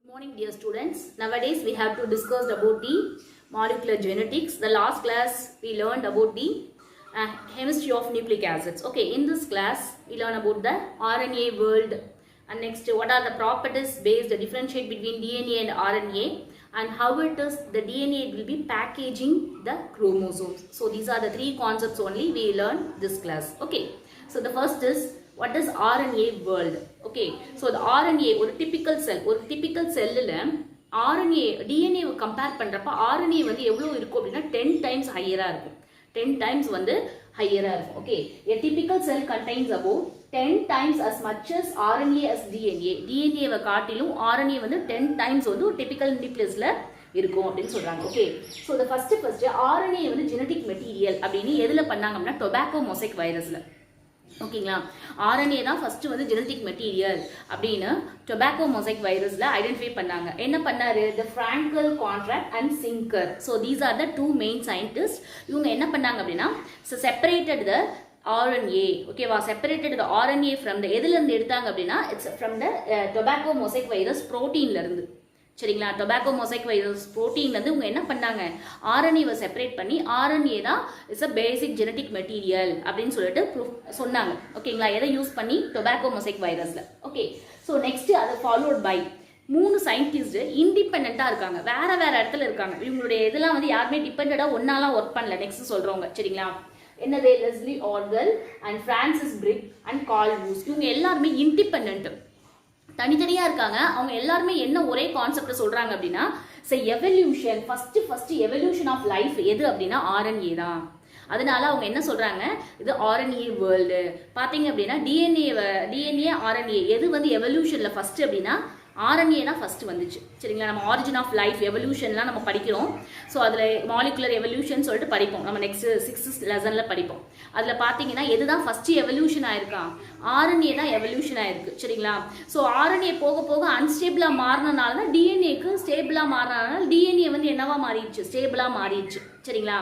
Good morning, dear students. Nowadays we have to discuss about the molecular genetics. The last class we learned about the chemistry of nucleic acids. Okay, in this class we learn about the RNA world, and next what are the properties based differentiate between DNA and RNA, and how it is the DNA will be packaging the chromosomes. So these are the three concepts only we learn this class. Okay, so the first is what is RNA world. Okay, so the RNA ஒரு typical cell RNA DNA compare பண்றப்ப RNA வந்து எவ்வளவு இருக்கும் அப்படினா 10 times higher-ஆ இருக்கும். 10 times வந்து higher-ஆ இருக்கும். Okay, a typical cell contains about 10 times as much as RNA as DNA. DNA வை காட்டிலும் RNA வந்து 10 times வந்து ஒரு typical nucleusல இருக்கும் அப்படினு சொல்றாங்க. Okay, so the first RNA வந்து genetic material அப்படினு எதுல பண்ணாங்க அப்படினா tobacco mosaic virusல. ஓகேங்களா, RNA தான் ஃபர்ஸ்ட் வந்து ஜெனடிக் மெட்டீரியல் அப்படின்னு டொபாக்கோ மொசைக் வைரஸ்ல ஐடென்டிஃபை பண்ணாங்க. என்ன பண்ணாரு? The Fraenkel Conrat and Singer. So these are the two main scientist. இவங்க என்ன பண்ணாங்க அப்படின்னா செப்பரேட்டட் த RNA. ஓகேவா, separated the RNA from the எதுல இருந்து எடுத்தாங்க அப்படின்னா it's from the tobacco mosaic virus புரோட்டீன்ல இருந்து. சரிங்களா, டொபாக்கோ மொசைக் வைரஸ் புரோட்டீன்ல இருந்து இவங்க என்ன பண்ணாங்க, RNA-வை செப்பரேட் பண்ணி RNA தான் is a basic genetic material அப்படின்னு சொல்லிட்டு சொன்னாங்க. ஓகேங்களா, எதை யூஸ் பண்ணி? டொபாக்கோ மொசைக் வைரஸ்ல. ஓகே, ஸோ நெக்ஸ்ட் அதை ஃபாலோட் பை 3 சயின்டிஸ்ட் இண்டிபெண்டா இருக்காங்க, வேற வேற இடத்துல இருக்காங்க. இவங்களுடைய இதெல்லாம் வந்து யாருமே டிபெண்டா ஒன்னாலாம் ஒர்க் பண்ணல. நெக்ஸ்ட் சொல்றவங்க சரிங்களா, என்னது? Leslie Orgel and Francis Crick and Carl Woese. இவங்க எல்லாருமே இண்டிபெண்டன்ட், தனித்தனியா இருக்காங்க. அவங்க எல்லாருமே என்ன ஒரே கான்செப்ட் சொல்றாங்க அப்படின்னா evolution, first evolution of life எது அப்படின்னா RNA தான். அதனால அவங்க என்ன சொல்றாங்க, இது RNA வேர்ல்டு. பாத்தீங்க அப்படின்னா டிஎன்ஏ RNA எது வந்து எவல்யூஷன்ல ஃபர்ஸ்ட் அப்படின்னா RNA தான் ஃபர்ஸ்ட் வந்துச்சு. சரிங்களா, நம்ம ஆரிஜின் ஆஃப் லைஃப் எவல்யூஷன்லாம் நம்ம படிக்கிறோம். ஸோ அதில் மாலிகுலர் எவல்யூஷன் சொல்லிட்டு படிப்போம். நம்ம நெக்ஸ்ட் 6th லெசனில் படிப்போம். அதில் பார்த்தீங்கன்னா எதுதான் ஃபர்ஸ்ட் எவல்யூஷன் ஆயிருக்கா? RNA தான் எவல்யூஷன் ஆயிருக்கு. சரிங்களா, ஸோ RNA போக போக அன்ஸ்டேபிளாக மாறினால தான் டிஎன்ஏக்கு ஸ்டேபிளாக மாறினால டிஎன்ஏ வந்து என்னவா மாறிடுச்சு? ஸ்டேபிளாக மாறிடுச்சு. சரிங்களா,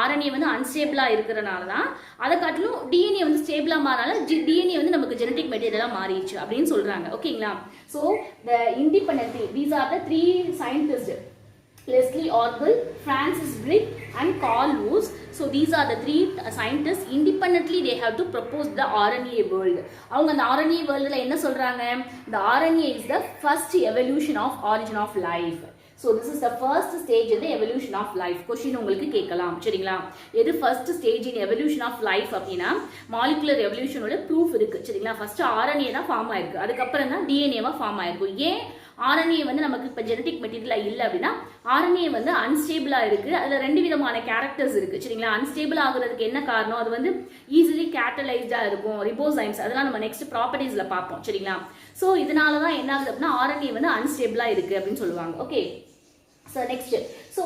RNA வந்து அன்ஸ்டேபிளா இருக்கிறனால தான் அதை காட்டிலும் டிஎன்ஏ வந்து ஸ்டேபிளா மாறினால டிஎன்ஏ வந்து நமக்கு ஜெனடிக் மெட்டீரியலா மாறிடுச்சு அப்படின்னு சொல்றாங்க. ஓகேங்களா, so the independently these are the 3 scientists, Leslie Orgel, Francis Crick and Carl Woese. So these are the 3 scientists. Independently they have to propose the RNA world. அவங்க அந்த RNA worldல என்ன சொல்றாங்க? The RNA is the first evolution of origin of life. So this is the first stage in the evolution of life. Question உங்களுக்கு கேட்கலாம். சரிங்களா, எது first stage in evolution of life அப்படின்னா molecular evolution ஓட proof இருக்கு. சரிங்களா, first RNA தான் form ஆயிருக்கு, அதுக்கப்புறம் தான் DNA-வா ஃபார்ம் ஆயிருக்கு. ஏன் RNA வந்து நமக்கு இப்போ ஜெனடிக் மெட்டீரியலா இல்லை அப்படின்னா RNA வந்து அன்ஸ்டேபிளா இருக்கு. அதுல 2 விதமான கேரக்டர்ஸ் இருக்கு. சரிங்களா, அன்ஸ்டேபிள் ஆகுறதுக்கு என்ன காரணம்? அது வந்து ஈஸிலி கேட்டலைஸ்டா இருக்கும், ரிபோசைம்ஸ், அதெல்லாம் நம்ம நெக்ஸ்ட் ப்ராப்பர்ட்டிஸ்ல பார்ப்போம். சரிங்களா, ஸோ இதனால தான் என்ன ஆகுது அப்படின்னா RNA வந்து அன்ஸ்டேபிளா இருக்கு அப்படின்னு சொல்லுவாங்க. Okay, so next, so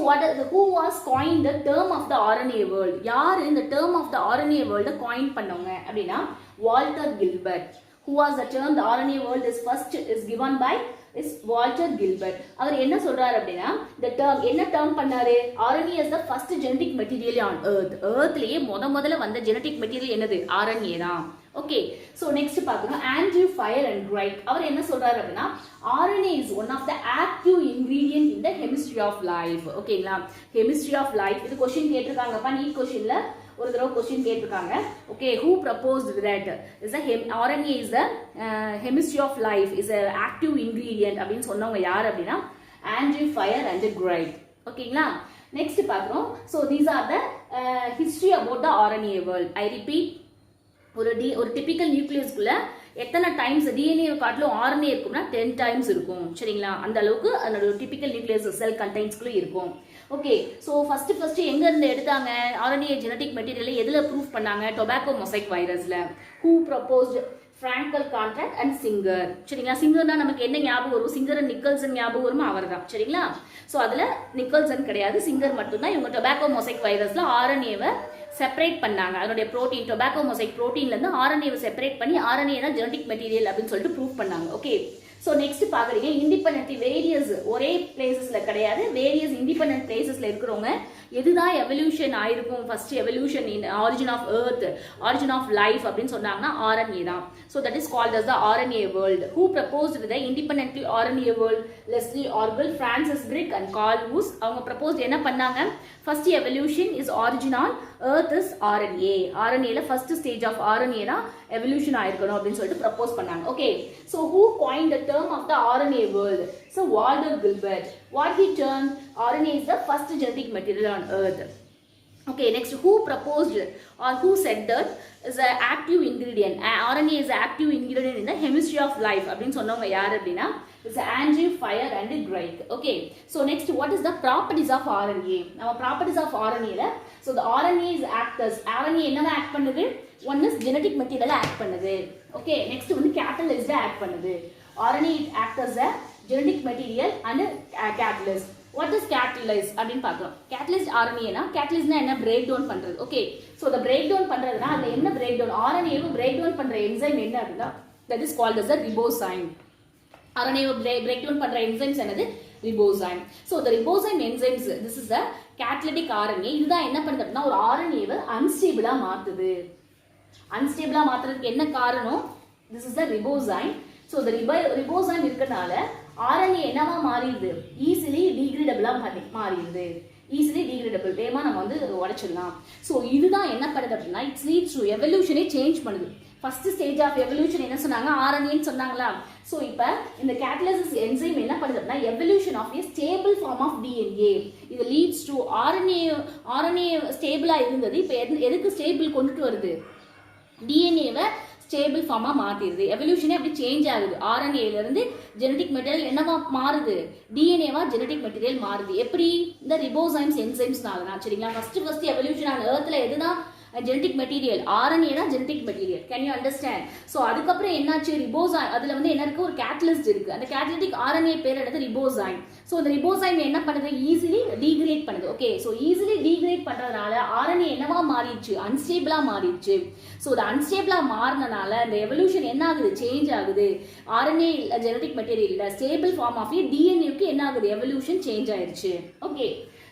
who was coined the term of the RNA world? யார் இந்த term of the RNA world coin பண்ணவங்க அப்படின்னா Walter Gilbert. who was the term the RNA world is first is given by is Walter Gilbert. அவர் என்ன சொல்றாரு அப்படின்னா the term என்ன term பண்ணாரு? RNA is the first genetic material on earth. earthலயே முதல்ல வந்த genetic material என்னது? RNA தான். ஓகே, சோ நெக்ஸ்ட் பாத்தீங்கன்னா ஆண்ட்ரூ ஃபயர் அண்ட் ரைட். அவர் என்ன சொல்றாரு அப்படின்னா RNA is one of the active ingredient in the chemistry of life. ஓகேங்களா, chemistry of life இது क्वेश्चन கேட்டிருக்காங்கப்பா, நீட் क्वेश्चनல ஒரு தடவை क्वेश्चन கேட்டிருக்காங்க. Okay, who proposed that is the RNA is the chemistry of life is a active ingredient அப்படின்னு சொன்னவங்க யார் அப்படின்னா Andrew fire and right. ஓகேங்களா, நெக்ஸ்ட் பாக்குறோம். so these are the history about the RNA world. I repeat, ஒரு typical நியூக்ளியஸ்க்குள்ள எத்தனை times DNA காட்டிலும் RNA இருக்கும்னா 10 டைம்ஸ் இருக்கும். சரிங்களா, அந்த அளவுக்கு அதோட டிபிக்கல் நியூக்ளியஸ் செல் கண்டெய்ன்ஸ்குள்ள இருக்கும். ஓகே, ஸோ ஃபர்ஸ்ட் எங்க இருந்து எடுத்தாங்க RNA ஜெனடிக் மெட்டீரியலை? எதுல ப்ரூஃப் பண்ணாங்க? டொபாக்கோ மொசைக் வைரஸ்ல. Who proposed? Fraenkel Conrat and Singer. சரிங்களா, சிங்கர்னா நமக்கு என்ன ஞாபகம் வரும்? சிங்கர் நிக்கல்சன் ஞாபகம் வருமா? அவர் தான். சரிங்களா, ஸோ அதுல நிக்கல்சன் கிடையாது, சிங்கர் மட்டும்தான். இவங்க டொபாக்கோ மொசைக் வைரஸ்ல RNA-வை செப்பரேட் பண்ணாங்க. அதனுடைய புரோட்டீன் டொபாக்கோ மொசைக் புரோட்டீன்ல இருந்து RNA-வை செப்பரேட் பண்ணி RNA தான் ஜெனடிக் மெட்டீரியல் அப்படின்னு சொல்லிட்டு ப்ரூவ் பண்ணாங்க. ஓகே, ஸோ நெக்ஸ்ட் பார்க்குறீங்க இண்டிபெண்ட் வேரியஸ் ஒரே பிளேசஸ்ல கிடையாது, வேரியஸ் இண்டிபெண்ட் பிளேசஸ்ல இருக்கிறவங்க எதுதான் எவல்யூஷன் ஆயிருக்கும் first evolution in origin of earth, origin of life அப்படின்னு சொன்னாங்கன்னா RNA தான். So that is called as the RNA world. Who proposed the independently RNA world? Leslie ஆர்வெல், Francis Crick and Carl Woese. அவங்க propose என்ன பண்ணாங்க? First evolution is origin on earth is RNA. RNAல first stage of RNA தான் evolution ஆயிருக்கணும் அப்படின்னு சொல்லிட்டு propose பண்ணாங்க. Okay, so who coined the term of the RNA world? So Walter Gilbert. What he termed RNA is the first genetic material on earth. Okay, next, who proposed or who said that is an active ingredient? RNA is an active ingredient in the chemistry of life. அப்படின்னு சொன்னவங்க யார் அப்படின்னா it's Andrew Fire and Craig. Okay, so next, what is the properties of RNA? நம்ம properties of RNA ல so the RNA is actors. RNA என்னவா act பண்ணுது? One is genetic material act பண்ணுது. Okay, next வந்து catalyst act பண்ணுது. RNA acts as a genetic material and catalyst. What is catalyst அப்படின்னு பார்க்கிறோம். catalyst RNA னா catalystனா என்ன? break down பண்றது. Okay, so the break down பண்றதுனா அது என்ன break down? RNA வை break down பண்ற enzyme என்ன அப்படினா that is called as a ribozyme. RNA why break down பண்ற enzymes என்னது? ribozyme. So the ribozyme enzymes, this is the catalytic RNA. இதுதான் என்ன பண்ணுது அப்படினா ஒரு RNA வை unstable மாத்துது. unstable மாத்துறதுக்கு என்ன காரணம்? This is the ribozyme. So the ribozyme இருக்கனால RNA என்னவா மாறிடுது? ஈஸிலி டீக்ரேடபிளா மாறிடுது. ஈஸிலி டீக்ரேடபிள், வேகமா நம்ம வந்து உடைச்சிடலாம். ஸோ இதுதான் என்ன பண்ணுது அப்படின்னா இட்ஸ் லீட்ஸ் டு எவல்யூஷனே சேஞ்ச் பண்ணுது. ஃபர்ஸ்ட் ஸ்டேஜ் ஆஃப் எவல்யூஷன் என்ன சொன்னாங்க? RNAன்னு சொன்னாங்களா? ஸோ இப்போ இந்த கேட்டலிசிஸ் என்சைம் என்ன பண்ணுது அப்படின்னா evolution of a stable form of DNA. இது லீட்ஸ் டு RNA ஸ்டேபிளா இருந்தது இப்போ எதுக்கு ஸ்டேபிள் கொண்டுட்டு வருது? DNAவை ஸ்டேபிள் ஃபார்மா மாத்திடுது. எவல்யூஷனே அப்படி சேஞ்ச் ஆகுது. RNAல இருந்து ஜெனடிக் மெட்டீரியல் என்னவா மாறுது? DNAவா ஜெனடிக் மெட்டீரியல் மாறுது. எப்படி? இந்த ரிபோசைம்ஸ் என்சைம்ஸ்னால. சரிங்களா? ஃபர்ஸ்ட் எவல்யூஷன் ஆன எர்த்ல எதுதான் ஜெனடிக் மெட்டீரியல்? RNA தான் genetic material. Can you understand? So அதுக்கப்புறம் என்னாச்சு? ரிபோசைம், அதுல வந்து என்ன இருக்கு? ஒரு கேட்டலிஸ்ட் இருக்கு. அந்த கேட்டலிட்டிக் RNA பேர் என்னது? ரிபோசைம். ஸோ அந்த ரிபோசைம் என்ன பண்ணுது? ஈஸிலி டீக்ரேட் பண்ணுது. ஓகே, ஸோ ஈஸிலி டீக்ரேட் பண்றதுனால RNA என்னவா மாறிடுச்சு? அன்ஸ்டேபிளா மாறிடுச்சு. ஸோ அது அன்ஸ்டேபிளா மாறினால இந்த எவல்யூஷன் என்ன ஆகுது? சேஞ்ச் ஆகுது. RNA ஜெனடிக் மெட்டீரியல் இல்ல, ஸ்டேபிள் ஃபார்ம் ஆஃப் DNAக்கு என்ன ஆகுது? எவல்யூஷன் சேஞ்ச் ஆயிடுச்சு. Okay,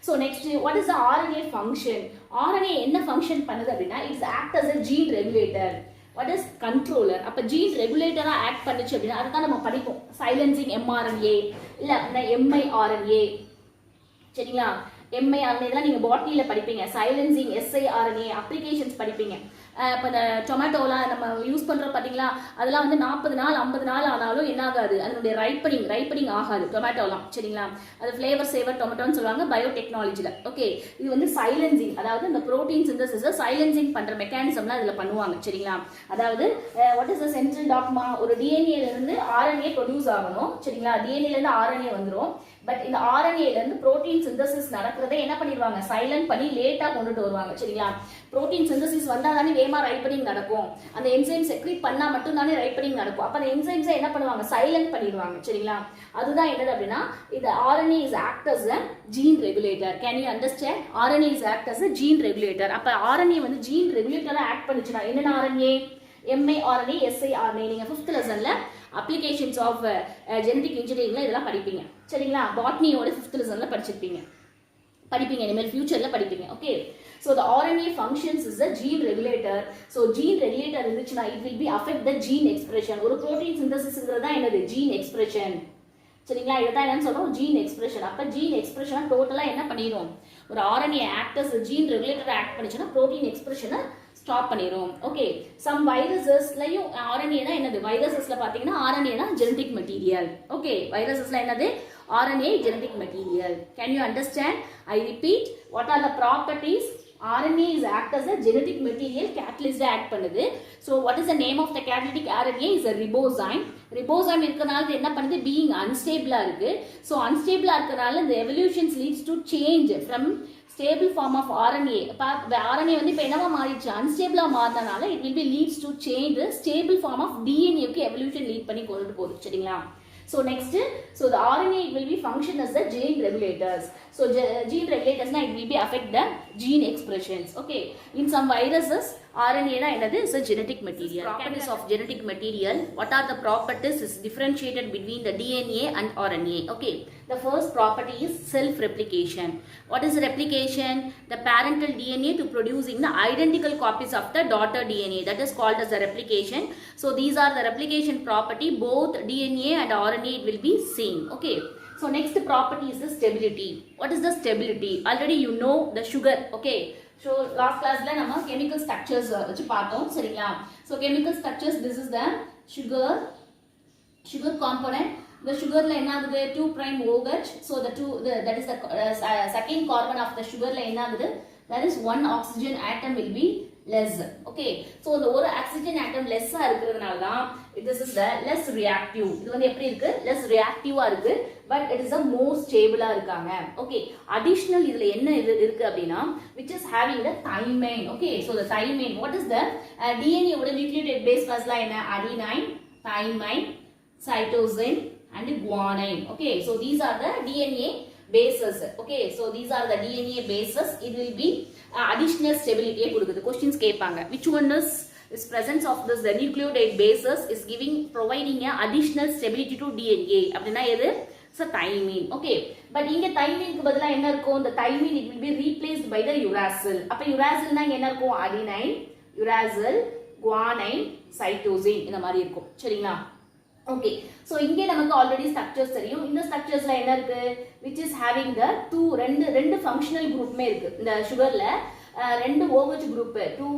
so next, what is the RNA function? RNA என்ன function பண்ணுது அப்படின்னா it's act as a gene regulator. What is controller? அப்ப gene regulator ஆக்ட் பண்ணுச்சு அப்படின்னா அதுதான் நம்ம படிப்போம். silencing mRNA இல்ல அப்படின்னா miRNA. சரிங்களா? miRNA தான் நீங்க பாட்னில படிப்பீங்க. silencing siRNA அப்ளிகேஷன்ஸ் படிப்பீங்க. இப்போ இந்த டொமேட்டோலாம் நம்ம யூஸ் பண்ணுறோம் பார்த்தீங்களா? அதெல்லாம் வந்து 40 நாள் 50 நாள் ஆனாலும் என்ன ஆகாது? அதனுடைய ரைப்பனிங் ஆகாது டொமேட்டோலாம். சரிங்களா? அது ஃப்ளேவர் சேவர் டொமேட்டோன்னு சொல்லுவாங்க பயோடெக்னாலஜியில். ஓகே, இது வந்து சைலன்சிங், அதாவது இந்த ப்ரோட்டீன் சிந்தசிஸை சைலன்சிங் பண்ணுற மெக்கானிசம்லாம் இதில் பண்ணுவாங்க. சரிங்களா? அதாவது what is the central dogma? ஒரு டிஎன்ஏலேருந்து RNA ப்ரொடியூஸ் ஆகணும். சரிங்களா? டிஎன்ஏலேருந்து RNA வந்துடும். பட் இந்த RNAலேருந்து ப்ரோட்டீன் சிந்தசிஸ் நடக்கிறதே என்ன பண்ணிடுவாங்க? சைலண்ட் பண்ணி லேட்டாக கொண்டுட்டு வருவாங்க. சரிங்களா? ப்ரோட்டீன் சிந்தசிஸ் வந்தால் தானே வேகமா ரைப்பனிங் நடக்கும். அந்த என்சைம் செக்ரீட் பண்ணா மட்டும் தானே ரைப்பனிங் நடக்கும். அப்ப அந்த என்சைம்ஸை என்ன பண்ணுவாங்க? சைலண்ட் பண்ணிடுவாங்க. சரிங்களா? அதுதான் என்னது அப்படின்னா இது RNA is act as a gene regulator. Can you understand? RNA is act as a gene regulator. அப்ப RNA வந்து gene regulator ஆக்ட் பண்ணுச்சுனா என்னென்ன RNA? miRNA, siRNA. நீங்க 5th லெசன்ல applications of genetic engineering இதெல்லாம் படிப்பீங்க. சரிங்களா? பாட்னியோட 5th லெசன்ல படிச்சிருப்பீங்க. இனிமேல் ஃபியூச்சர்ல படிப்பீங்க. Okay, so the RNA functions is a gene regulator. So gene regulator இருந்துச்சுனா it will be affect the gene expression. ஒரு protein synthesisங்கிறது தான் என்னது? gene expression. சரிங்களா? இதுதான் என்னன்னு சொல்றோம்? gene expression. அப்ப gene expression டோட்டலா என்ன பண்ணிரும்? ஒரு RNA act as a gene regulator act பண்ணிச்சுனா protein expression ஸ்டாப் பண்ணிரும். ஓகே, some viruses-லயும் RNA தான் என்னது? viruses-ல பாத்தீங்கன்னா RNA தான் genetic material. ஓகே, viruses-ல என்னது? RNA genetic material. Can you understand? I repeat, what are the properties? RNA is act as a genetic material, catalyst act பண்ணுது. So what is the name of the catalytic RNA? is a ribozyme. ribozyme இருக்கனால என்ன பண்ணுது? being unstable இருக்கு. So unstable இருக்கனால the evolution leads to change from stable form of RNA. RNA வந்து இப்போ என்னவா மாறிடுச்சு? unstable மாறினால it will be leads to change the stable form of DNA க்கு evolution lead பண்ணி கொண்டு போகுது. சரிங்களா? So next, so the RNA will be function as the gene regulators. So gene regulators na it will be affect the gene expressions. Okay, in some viruses RNA na enadhu is a genetic material. Properties of genetic material. What are the properties is differentiated between the DNA and RNA. Okay. The first property is self-replication. What is replication? The parental DNA to producing the identical copies of the daughter DNA. That is called as a replication. So these are the replication property. Both DNA and RNA will be same. Okay. So next property is the stability. What is the stability? Already you know the sugar. Okay. So last class la nama chemical structures vechu paathom seriyala. So chemical structures, this is the sugar component. The sugar la enna agudhu 2 prime OH. So that is the second carbon of the sugar la enna agudhu, there is one oxygen atom will be less. Okay, so the ஒரு oxygen atom less ஆ இருக்கிறதுனால தான் this is the less reactive. இது வந்து எப்படி இருக்கு? less reactive ஆ இருக்கு, but it is a more stable ஆ இருக்காங்க. Okay, additional இதுல என்ன இருக்கு அப்படினா which is having the thymine. Okay, so the thymine, what is the DNA ஓட nucleotide base classல என்ன? adenine, thymine, cytosine and guanine. Okay, so these are the DNA bases. Okay, so these are the DNA bases. It will be additional stability கொடுக்குது. Questions கேட்பாங்க. Which one is presence of this the nucleotide bases is providing a additional stability to DNA? அப்படினா எது? So thymine. Okay, but இங்க thymine க்கு பதிலா என்ன இருக்கும்? The thymine it will be replaced by the uracil. அப்ப uracil னா என்ன இருக்கும்? adenine, uracil, guanine, cytosine இந்த மாதிரி இருக்கும். சரிங்களா? Okay, so இங்க நமக்கு already structures தெரியும். இந்த structuresல என்ன இருக்கு? Which is having the ரெண்டு functional groupமே இருக்கு. இந்த sugarல ரெண்டு OH group 2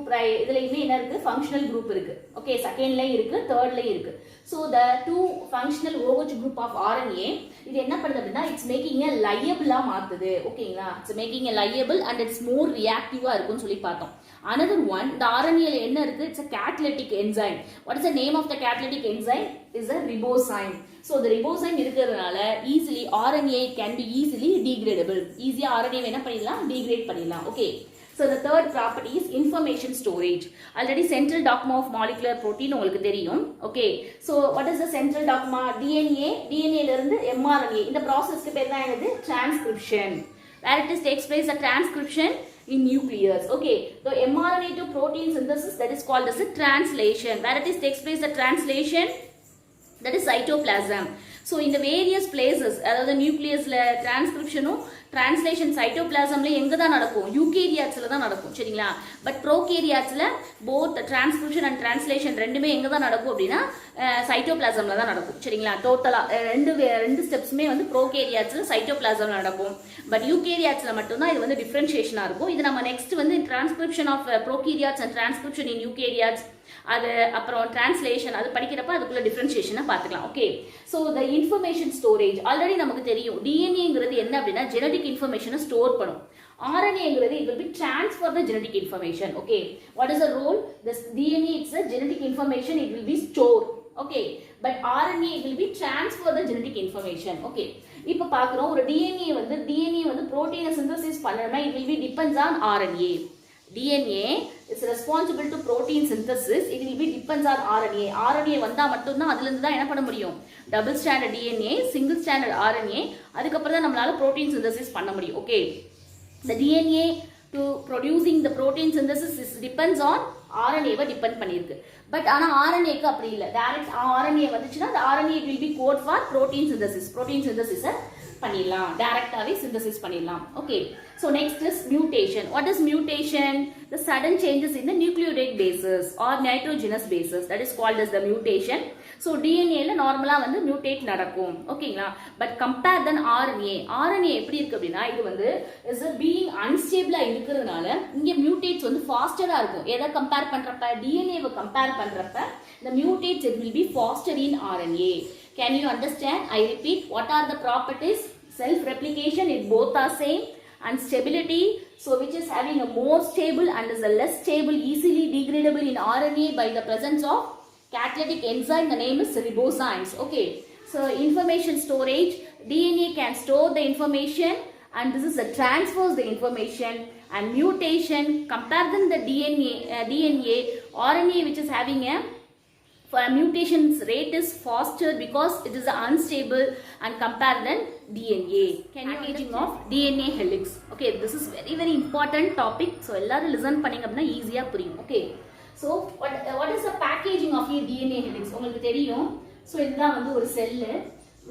இதுலயுமே என்ன இருக்கு? functional group இருக்கு. Okay, second லைன் இருக்கு, third லைன் இருக்கு. So the two functional OH group of RNA இது என்ன பண்ணுது அப்படினா it's making a liable ஆ மாத்துது. ஓகேங்களா? It's making a liable and it's more reactive ஆ இருக்குன்னு சொல்லி பார்த்தோம். Another one, the RNA ல என்ன இருக்கு? It's a catalytic enzyme. What is the name of the catalytic enzyme? Is a ribozyme. So the ribozyme இருக்கிறதுனால easily RNA can be easily degradable. Easy RNA என்ன பண்ணிடலாம்? degrade பண்ணிடலாம். Okay. So the third property is information storage. Already central dogma of molecular protein உங்களுக்கு தெரியும். Okay. So what is the central dogma? DNA ல இருந்து mRNA. இந்த processக்கு பேர் தான் என்னது? Transcription. Where it takes place the transcription in nucleus. Okay. So mRNA to protein synthesis, that is called as a translation. Where it takes place the translation, that is cytoplasm. So in the various places, அதாவது நியூக்ளியஸ்ல டிரான்ஸ்கிரிப்ஷனும் translation சைட்டோபிளாசம்ல எங்க தான் நடக்கும்? யூகேரியாட்ஸ்ல தான் நடக்கும். சரிங்களா? But ப்ரோகேரியாட்ஸ்ல both transcription and translation ரெண்டுமே எங்க தான் நடக்கும் அப்படின்னா சைட்டோபிளாசம்ல தான் நடக்கும். சரிங்களா? டோட்டலா ரெண்டு ஸ்டெப்ஸுமே வந்து ப்ரோகேரியாட்ஸ்ல சைட்டோபிளாசம்ல நடக்கும். பட் யூகேரியாட்ஸ்ல மட்டும் தான் இது வந்து டிஃபரன்ஷியேஷனா இருக்கும். இது நம்ம நெக்ஸ்ட் வந்து transcription of prokaryotes and transcription in eukaryotes அது அப்புறம் டிரான்ஸ்லேஷன் அது படிக்கிறப்ப அதுக்குள்ள டிஃபரன்ஷியேஷனை பார்த்துக்கலாம். Okay, so the information storage already நமக்கு தெரியும். டிஎன்ஏங்கிறது என்ன அப்படின்னா ஜெனடிக் இன்ஃபர்மேஷனை ஸ்டோர் பண்ணும். RNA-ங்கிறது it will be transfer the genetic information. Okay, what is the role? This DNA it's a genetic information, it will be stored. Okay, but RNA it will be transfer the genetic information. Okay, இப்போ பார்க்குறோம் ஒரு DNA வந்து புரோட்டீனை synthesis பண்ணணும்னா it will be depends on RNA. DNA is responsible to protein synthesis. It will be depends on RNA. RNA வந்தா மட்டும் தான் அதுல இருந்து தான் என்ன பண்ண முடியும்? Double standard DNA, single standard RNA, அதுக்கு அப்புறம் தான் நம்மளால protein synthesis பண்ண முடியும். Okay, the DNA to producing the protein synthesis is depends on RNA வை டிபெண்ட் பண்ணிருக்கு. பட் ஆனா RNA க்கு அப்படி இல்ல. டைரக்ட் RNA வந்துச்சுன்னா the RNA it will be code for protein synthesis. protein synthesis பண்ணிடலாம், டைரக்டாவே சிந்தசிஸ் பண்ணிடலாம். Okay, so next is mutation. What is mutation? The sudden changes in the nucleotide bases or nitrogenous bases, that is called as the mutation. So DNA ல நார்மலா வந்து mutate நடக்கும். ஓகேங்களா? But compare then RNA எப்படி இருக்கு அப்படின்னா இது வந்து is being unstable இருக்கிறதுனால இங்க mutates வந்து faster-ஆ இருக்கும். எதை கம்பேர் பண்றப்ப? DNA வை கம்பேர் பண்றப்ப the mutates it will be faster in RNA. Can you understand? I repeat, what are the properties? Self-replication, it both are same, and stability, so which is having a more stable and is a less stable, easily degradable in RNA by the presence of catalytic enzyme. The name is ribozymes. Okay, so information storage, DNA can store the information and this is a transfers the information. And mutation, compare than the DNA, RNA which is having a mutations rate is faster because it is unstable and compare than DNA. Packaging of DNA helix. Okay, this is very important topic. So எல்லாரும் listen பண்ணீங்க அப்படினா ஈஸியா புரியும். Okay. So what is the packaging of a DNA helix உங்களுக்கு தெரியும். So இதுதான் வந்து ஒரு செல்லு.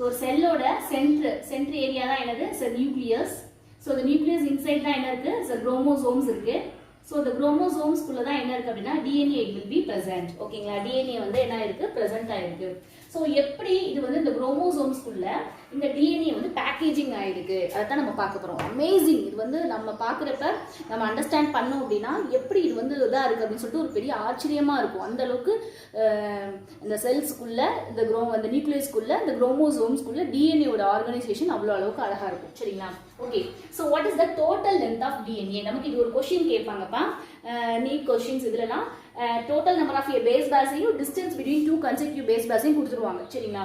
ஒரு செல்லோட சென்ட்ரு ஏரியா தான் என்னது நியூக்ளியஸ். ஸோ இந்த நியூக்ளியஸ் இன்சைட் தான் என்ன இருக்கு குரோமோசோம்ஸ் இருக்கு. ஸோ இந்த குரோமோசோம்ஸ்குள்ள தான் என்ன இருக்கு அப்படின்னா டிஎன்ஏ will be present. ஓகேங்களா, டிஎன்ஏ வந்து என்ன இருக்கு பிரசன்ட் ஆயிருக்கு. ஸோ எப்படி இது வந்து இந்த குரோமோசோம்ஸ்குள்ள இந்த டிஎன்ஏ வந்து பேக்கேஜிங் ஆயிருக்கு அதான் நம்ம பார்க்க போறோம். அமேசிங். இது வந்து நம்ம பார்க்குறப்ப நம்ம அண்டர்ஸ்டாண்ட் பண்ணோம் அப்படின்னா எப்படி இது வந்து இதாக இருக்கு அப்படின்னு சொல்லிட்டு ஒரு பெரிய ஆச்சரியமா இருக்கும். அந்த அளவுக்கு இந்த செல்ஸ்குள்ள இந்த நியூக்ளியஸ்குள்ள இந்த குரோமோசோம்ஸ்குள்ள டிஎன்ஏவோட ஆர்கனைசேஷன் அவ்வளோ அளவுக்கு அழகா இருக்கும். சரிங்களா, okay. So what is the total length of DNA? நமக்கு இது ஒரு கொஸ்டின் கேட்பாங்கப்பா, நீட் கொஸ்டின்ஸ். இதுலலாம் டோட்டல் நம்பர் ஆஃப் பேஸ் பேஸையும் டிஸ்டன்ஸ் பிட்வீன் 2 consecutive பேஸ் பேஸையும் கொடுத்துருவாங்க. சரிங்களா,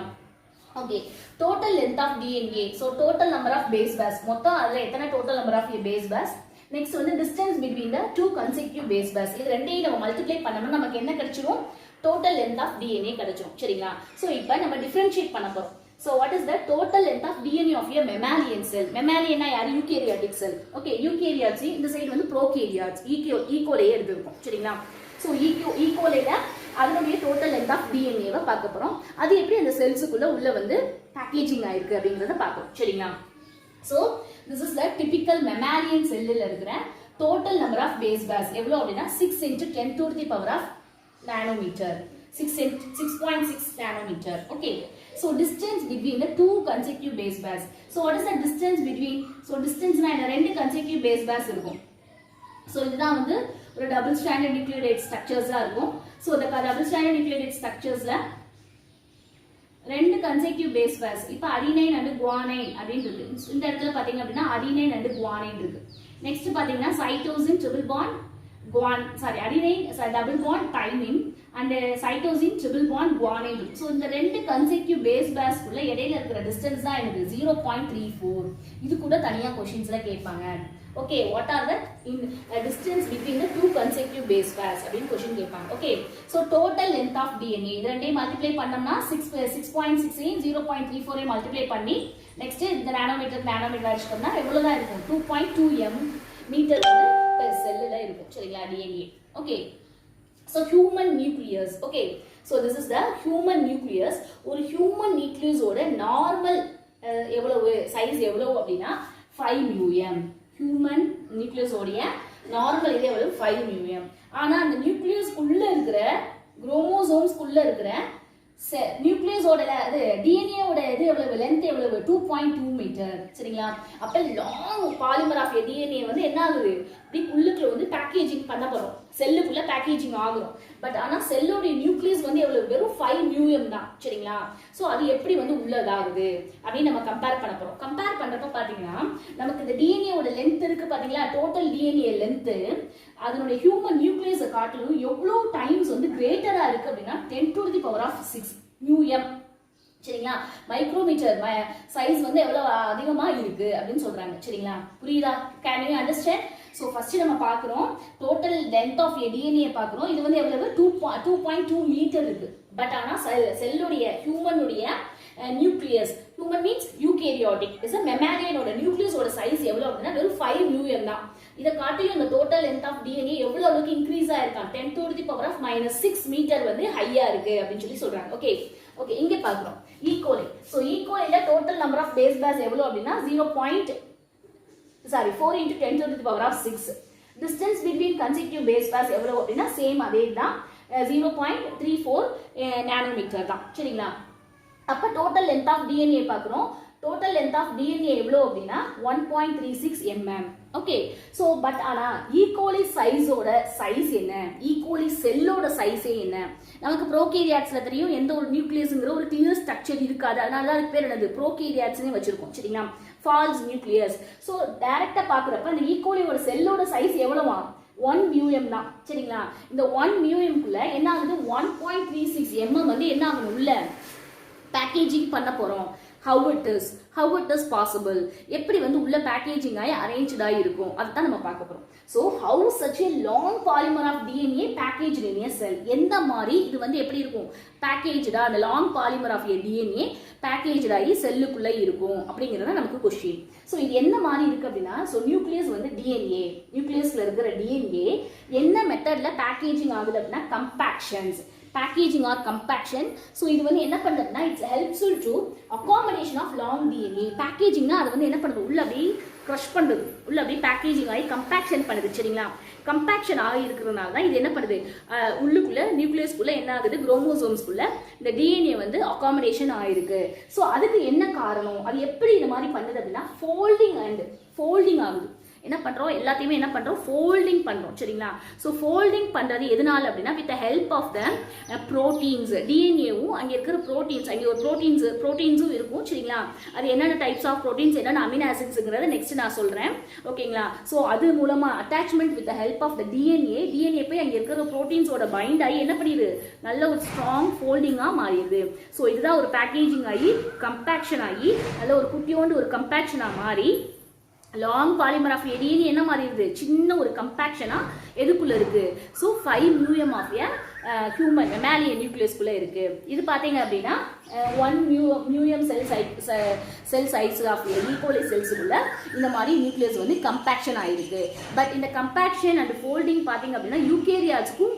okay. Total length of DNA. So total number of base base மொத்தம் அதில் எத்தனை total number of base base. Next வந்து distance between the 2 consecutive base base. இது ரெண்டையும் நம்ம மல்டிப்ளை பண்ணோம்னா நமக்கு என்ன கிடைச்சிரும்? டோட்டல் லென்த் ஆஃப் டிஎன்ஏ கிடைச்சிரும். சரிங்களா, ஸோ இப்போ நம்ம டிஃபரன்ஷியேட் பண்ண போறோம். So what is the total length of DNA of a mammalian cell? Mammalian யார்? eukaryotic cell. Okay, eukaryotes இந்த சைடு வந்து prokaryotes. ஈகோலையே எடுத்துருக்கோம். சரிங்களா, ஸோ ஈகோலையில அதனுடைய டோட்டல் லென்த் ஆஃப் டிஎன்ஏவை பார்க்க போறோம். அது எப்படி அந்த செல்ஸுக்குள்ள உள்ள வந்து பேக்கேஜிங் ஆயிருக்கு அப்படிங்கிறத பார்க்கணும். சரிங்களா, so this is the typical mammalian செல்லில் இருக்கிற total number of base base எவ்வளோ அப்படின்னா 6 × 10⁻⁴ nanometer. 6.6 nanometer. Okay, so distance between the 2 consecutive base pairs. So what is the distance between? So distance na rendu consecutive base pairs irukum. So இதுதான் வந்து ஒரு double stranded nucleotide structures la irukum. So the double stranded nucleotide structures la ரெண்டு consecutive base pairs. இப்போ adenine and guanine அப்படினு இருக்கு. இந்த இடத்துல பாத்தீங்க அப்படினா adenine and guanine இருக்கு. Next பாத்தீங்கன்னா cytosine triple bond adenine double bond thymine and cytosine triple bond guanine. So இந்த ரெண்டு consecutive base pairs குள்ள இடையில இருக்கிற distance தான் எனக்கு 0.34. இது கூட தனியா क्वेश्चंसல கேட்பாங்க. Okay, what are the distance between the 2 consecutive base pairs அப்படினு क्वेश्चन கேட்பாங்க. Okay, so total length of DNA இது ரெண்டையும் மல்டிப்ளை பண்ணோம்னா 6.6 0.34 ஐ மல்டிப்ளை பண்ணி நெக்ஸ்ட் இந்த நானோமீட்டர் அடிச்சோம்னா எவ்வளவு தான் இருக்கும்? 2.2 m மீட்டர் வந்து per செல்லுல இருக்கும். சரிங்களா, DNA. Okay, so human nucleus. Okay, so this is the human nucleus. ஒரு human nucleus ஓட நார்மல் எவ்வளவு சைஸ் எவ்வளவு அப்படினா 5 mm. human nucleus ஓடைய நார்மல் இது எவ்வளவு 5 mm. ஆனா அந்த நியூக்ளியஸ் உள்ள இருக்கிற குரோமோசோம்ஸ் உள்ள இருக்கிற நியூக்ளியஸ் ஓட அது டிஎன்ஏ ஓட இது எவ்வளவு லெந்த் எவ்வளவு 2.2 மீட்டர். சரிங்களா, அப்ப லாங் பாலிமர் ஆஃப் டிஎன்ஏ வந்து என்ன ஆகுது இப்படி உள்ளுக்குள்ள வந்து பேக்கேஜிங் பண்ண போறோம். செல்லுக்குள்ள பேக்கேஜிங் ஆகும். பட் ஆனா செல்லோட நியூக்ளியஸ் வந்து எவ்வளவு வெறும் 5 mm தான். சரிங்களா, சோ அது எப்படி வந்து உள்ளதாகுது அப்படின்னு நம்ம கம்பேர் பண்ண போறோம். கம்பேர் பண்றப்ப பாத்தீங்கன்னா நமக்கு இந்த டிஎன்ஏ ஓட லென்த் இருக்கு பாத்தீங்களா, டோட்டல் டிஎன்ஏ லென்த் அதனுடைய ஹியூமன் நியூக்ளியஸை காட்டிலும் எவ்வளவு டைம்ஸ் வந்து கிரேட்டரா இருக்கு அப்படின்னா 10⁻⁶ μm. சரிங்களா, மைக்ரோமீட்டர் சைஸ் வந்து எவ்வளவு அதிகமா இருக்கு அப்படின்னு சொல்றாங்க. சரிங்களா, புரியுதா? Can you understand? So first நம்ம பார்க்கிறோம் டோட்டல் லெந்த் ஆஃப் டிஎன்ஏ பார்க்கிறோம். இது வந்து எவ்வளவு 2.2 மீட்டர் இருக்கு. பட் ஆனா செல்லுடைய ஹியூமனுடைய nucleus, human means eukaryotic is a mammalian ஓட நியூக்ளியஸ் ஓட சைஸ் எவ்வளவு அப்படின்னா வெறும் 5 mm தான். இத காட்டியும் இந்த டோட்டல் லெந்த் ஆஃப் டிஎன்ஏ எவ்வளவு அளவுக்கு இன்க்ரீஸ் ஆயிருக்கான் 10⁻⁻⁻6 மீட்டர் வந்து ஹையா இருக்கு அப்படின்னு சொல்லி சொல்றாங்க. ஓகே, ஓகே, இங்க பாக்குறோம் ஈகோலி. சோ ஈகோலில total number of base pairs எவ்வளவு அப்படின்னா 4 × 10⁻⁶. Distance between consecutive base pairs எவ்வளவு அப்படின்னா சேம் அதே தான் 0.34 நானோமீட்டர் தான். சரிங்களா, அப்ப டோட்டல் லெந்த் ஆஃப் டிஎன்ஏ பாக்குறோம். டோட்டல் லெந்த் ஆஃப் டிஎன்ஏ எவ்வளவு அப்படின்னா 1.36 mm. ஓகே, சோ பட் ஆனா ஈகோலி சைஸோட சைஸ் என்ன, ஈகோலி செல்லோட சைஸே என்ன? நமக்கு ப்ரோகேரியாட்ஸ்ல தெரியும் எந்த ஒரு நியூக்ளியஸ்ங்கிற ஒரு கிளியர் ஸ்ட்ரக்சர் இருக்காது. அதனால தான் அதுக்கு பேர் என்னது ப்ரோகேரியாட்ஸ்னே வச்சிருக்கோம். சரிங்களா, ஃபால்ஸ் நியூக்ளியஸ். சோ டைரக்டா பாக்குறப்ப இந்த ஈகோலியோட செல்லோட சைஸ் எவ்வளவா 1 mm தான். சரிங்களா, இந்த 1 mm குள்ள என்ன ஆகுது 1.36 mm வந்து என்ன ஆகணும் உள்ள பேக்கேஜிங் பண்ண போறோம். how it is possible, எப்படி வந்து உள்ள பேக்கேஜிங் ஆகி அரேஞ்ச்ட் ஆகி இருக்கும் அதுதான் நம்ம பார்க்க போறோம். So how such a long polymer of DNA packaged in a cell, எந்த மாதிரி இது வந்து எப்படி இருக்கும் பேக்கேஜ்டா, அந்த long polymer of a DNA packaged ஆகி செல்லுக்குள்ள இருக்கும் அப்படிங்கிறத நமக்கு கொஸ்டின். ஸோ இது என்ன மாதிரி இருக்கு அப்படின்னா, ஸோ நியூக்ளியஸ் வந்து டிஎன்ஏ, நியூக்ளியஸ்ல இருக்கிற டிஎன்ஏ என்ன மெத்தட்ல பேக்கேஜிங் ஆகுது அப்படின்னா கம்பாக்ஷன்ஸ், packaging or compaction. So இது வந்து என்ன பண்ணுதுன்னா it's helpful to accommodation of long DNA. packagingனா அது வந்து என்ன பண்ணுது, உள்ள அப்படியே crush பண்ணுது, உள்ள அப்படியே பேக்கேஜிங் ஆகி கம்பாக்ஷன் பண்ணுது. சரிங்களா, கம்பாக்ஷன் ஆகி இருக்கிறதுனால தான் இது என்ன பண்ணுது, உள்ளுக்குள்ள நியூக்ளியஸ்குள்ள என்ன ஆகுது, குரோமோசோம்ஸ்குள்ள இந்த டிஎன்ஏ வந்து அகாமடேஷன் ஆயிருக்கு. ஸோ அதுக்கு என்ன காரணம், அது எப்படி இந்த மாதிரி பண்ணுது அப்படின்னா ஃபோல்டிங் ஆகுது. என்ன பண்றோம், எல்லாத்தையுமே என்ன பண்றோம், ஃபோல்டிங் பண்றோம். சரிங்களா, ஸோ ஃபோல்டிங் பண்றது எதனால அப்படின்னா with help of the proteins, டிஎன்ஏவும் அங்கே இருக்கிற ப்ரோட்டீன்ஸ், அங்கே ஒரு ப்ரோட்டீன்ஸும் இருக்கும். சரிங்களா, அது என்னென்ன டைப்ஸ் ஆஃப் ப்ரோட்டீன்ஸ், என்னென்ன அமினோ ஆசிட்ஸ்ங்கிறத நெக்ஸ்ட் நான் சொல்றேன். ஓகேங்களா, ஸோ அது மூலமா attachment with help of the DNA போய் அங்கே இருக்கிற ப்ரோட்டீன்ஸோட பைண்ட் ஆகி என்ன பண்ணிடுது, நல்ல ஒரு ஸ்ட்ராங் ஃபோல்டிங்காக மாறிடுது. ஸோ இதுதான் ஒரு பேக்கேஜிங் ஆகி கம்பாக்ஷன் ஆகி நல்ல ஒரு குட்டியோண்டு ஒரு கம்பாக்ஷனாக மாறி லாங் பாலிமர் ஆஃப் டிஎன்ஏ என்ன மாதிரி இருக்குது, சின்ன ஒரு கம்பாக்ஷனா எதுக்குள்ள இருக்கு. So 5 million of human mammalian நியூக்ளியஸ்குள்ள இருக்கு. இது பார்த்தீங்க அப்படின்னா 1 மில்லியம் செல் சைஸ் ஆஃப் ஈகோலை செல்ஸுக்குள்ள இந்த மாதிரி நியூக்ளியஸ் வந்து கம்பாக்ஷன் ஆயிருக்கு. பட் இந்த கம்பாக்ஷன் அண்ட் ஃபோல்டிங் பார்த்தீங்க அப்படின்னா யூகேரியாஸ்க்கும்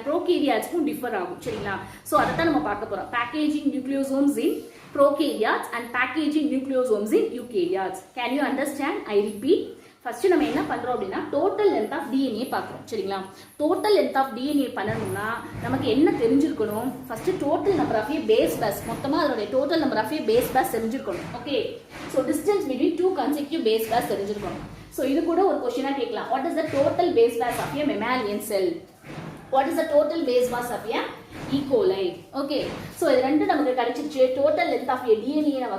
ப்ரோகேரியாஸ்க்கும் டிஃபர் ஆகும். சரிங்களா, ஸோ அதை தான் நம்ம பார்க்க போறோம். Packaging nucleosomes in prokaryotes and packaging nucleosomes in eukaryotes. Can you understand? I repeat. First நம்ம என்ன பண்றோம் அப்படின்னா டோட்டல் லென்த் ஆஃப் டிஎன்ஏ பார்க்குறோம். சரிங்களா, டோட்டல் லென்த் ஆஃப் டிஎன்ஏ பண்ணணும்னா நமக்கு என்ன தெரிஞ்சிருக்கணும், first total number of base base, மொத்தமாக அதோடைய total number of base base தெரிஞ்சிருக்கணும். Okay, so distance between 2 consecutive base base தெரிஞ்சிருக்கணும். ஸோ இது கூட ஒரு கொஸ்டினா கேட்கலாம், what is the total base base of mammalian cell, what is the total base mass of a E. coli. Okay, so இது ரெண்டு நமக்கு கிடைச்சிருச்சு. டோட்டல் லென்த் ஆஃப் டிஎன்ஏ நம்ம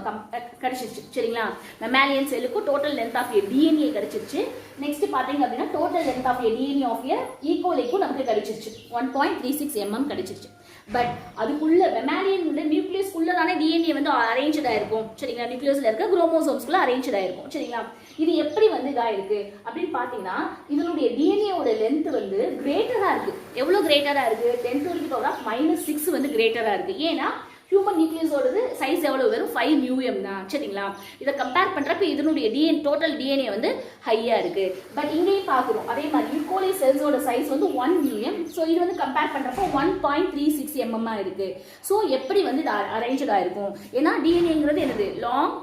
கிடைச்சிருச்சு. சரிங்களா, மெமாலியன் செல்லுக்கு டோட்டல் லென்த் ஆஃப் டிஎன்ஏ கிடைச்சிருச்சு. நெக்ஸ்ட் பாத்தீங்க அப்படின்னா total length of DNA of E. coliக்கும் நமக்கு கிடைச்சிருச்சு 1.36 mm கிடைச்சிருச்சு. பட் அதுக்குள்ள மெமாலியன் உள்ள நியூக்ளியஸ்குள்ள தானே டிஎன்ஏ வந்து அரேஞ்ச்டா இருக்கும். சரிங்களா, நியூக்ளியஸ்ல இருக்க குரோமோசோம்ஸ்குள்ள அரேஞ்ச்டா இருக்கும். சரிங்களா, இது எப்படி வந்து இதா இருக்கு அப்படின்னு பாத்தீங்கன்னா இதனுடைய டிஎன்ஏவோட லென்த் வந்து கிரேட்டரா இருக்கு. எவ்வளவு கிரேட்டரா இருக்கு, 10⁻⁻⁶ வந்து கிரேட்டரா இருக்கு. ஏன்னா ஹியூமன் நியூக்ளியஸோடது சைஸ் எவ்வளவு, வெறும் 5 மில்லியம் தான். சரிங்களா, இதை கம்பேர் பண்றப்ப இதனுடைய டோட்டல் டிஎன்ஏ வந்து ஹையா இருக்கு. பட் இங்கேயும் பார்க்குறோம் அதே மாதிரி ஈகோலை செல்ஸோட சைஸ் வந்து 1 மில்லியம். ஸோ இது வந்து கம்பேர் பண்றப்ப 1.36 mm இருக்கு. ஸோ எப்படி வந்து இது அரேஞ்சா இருக்கும், ஏன்னா டிஎன்ஏங்கிறது என்னது, long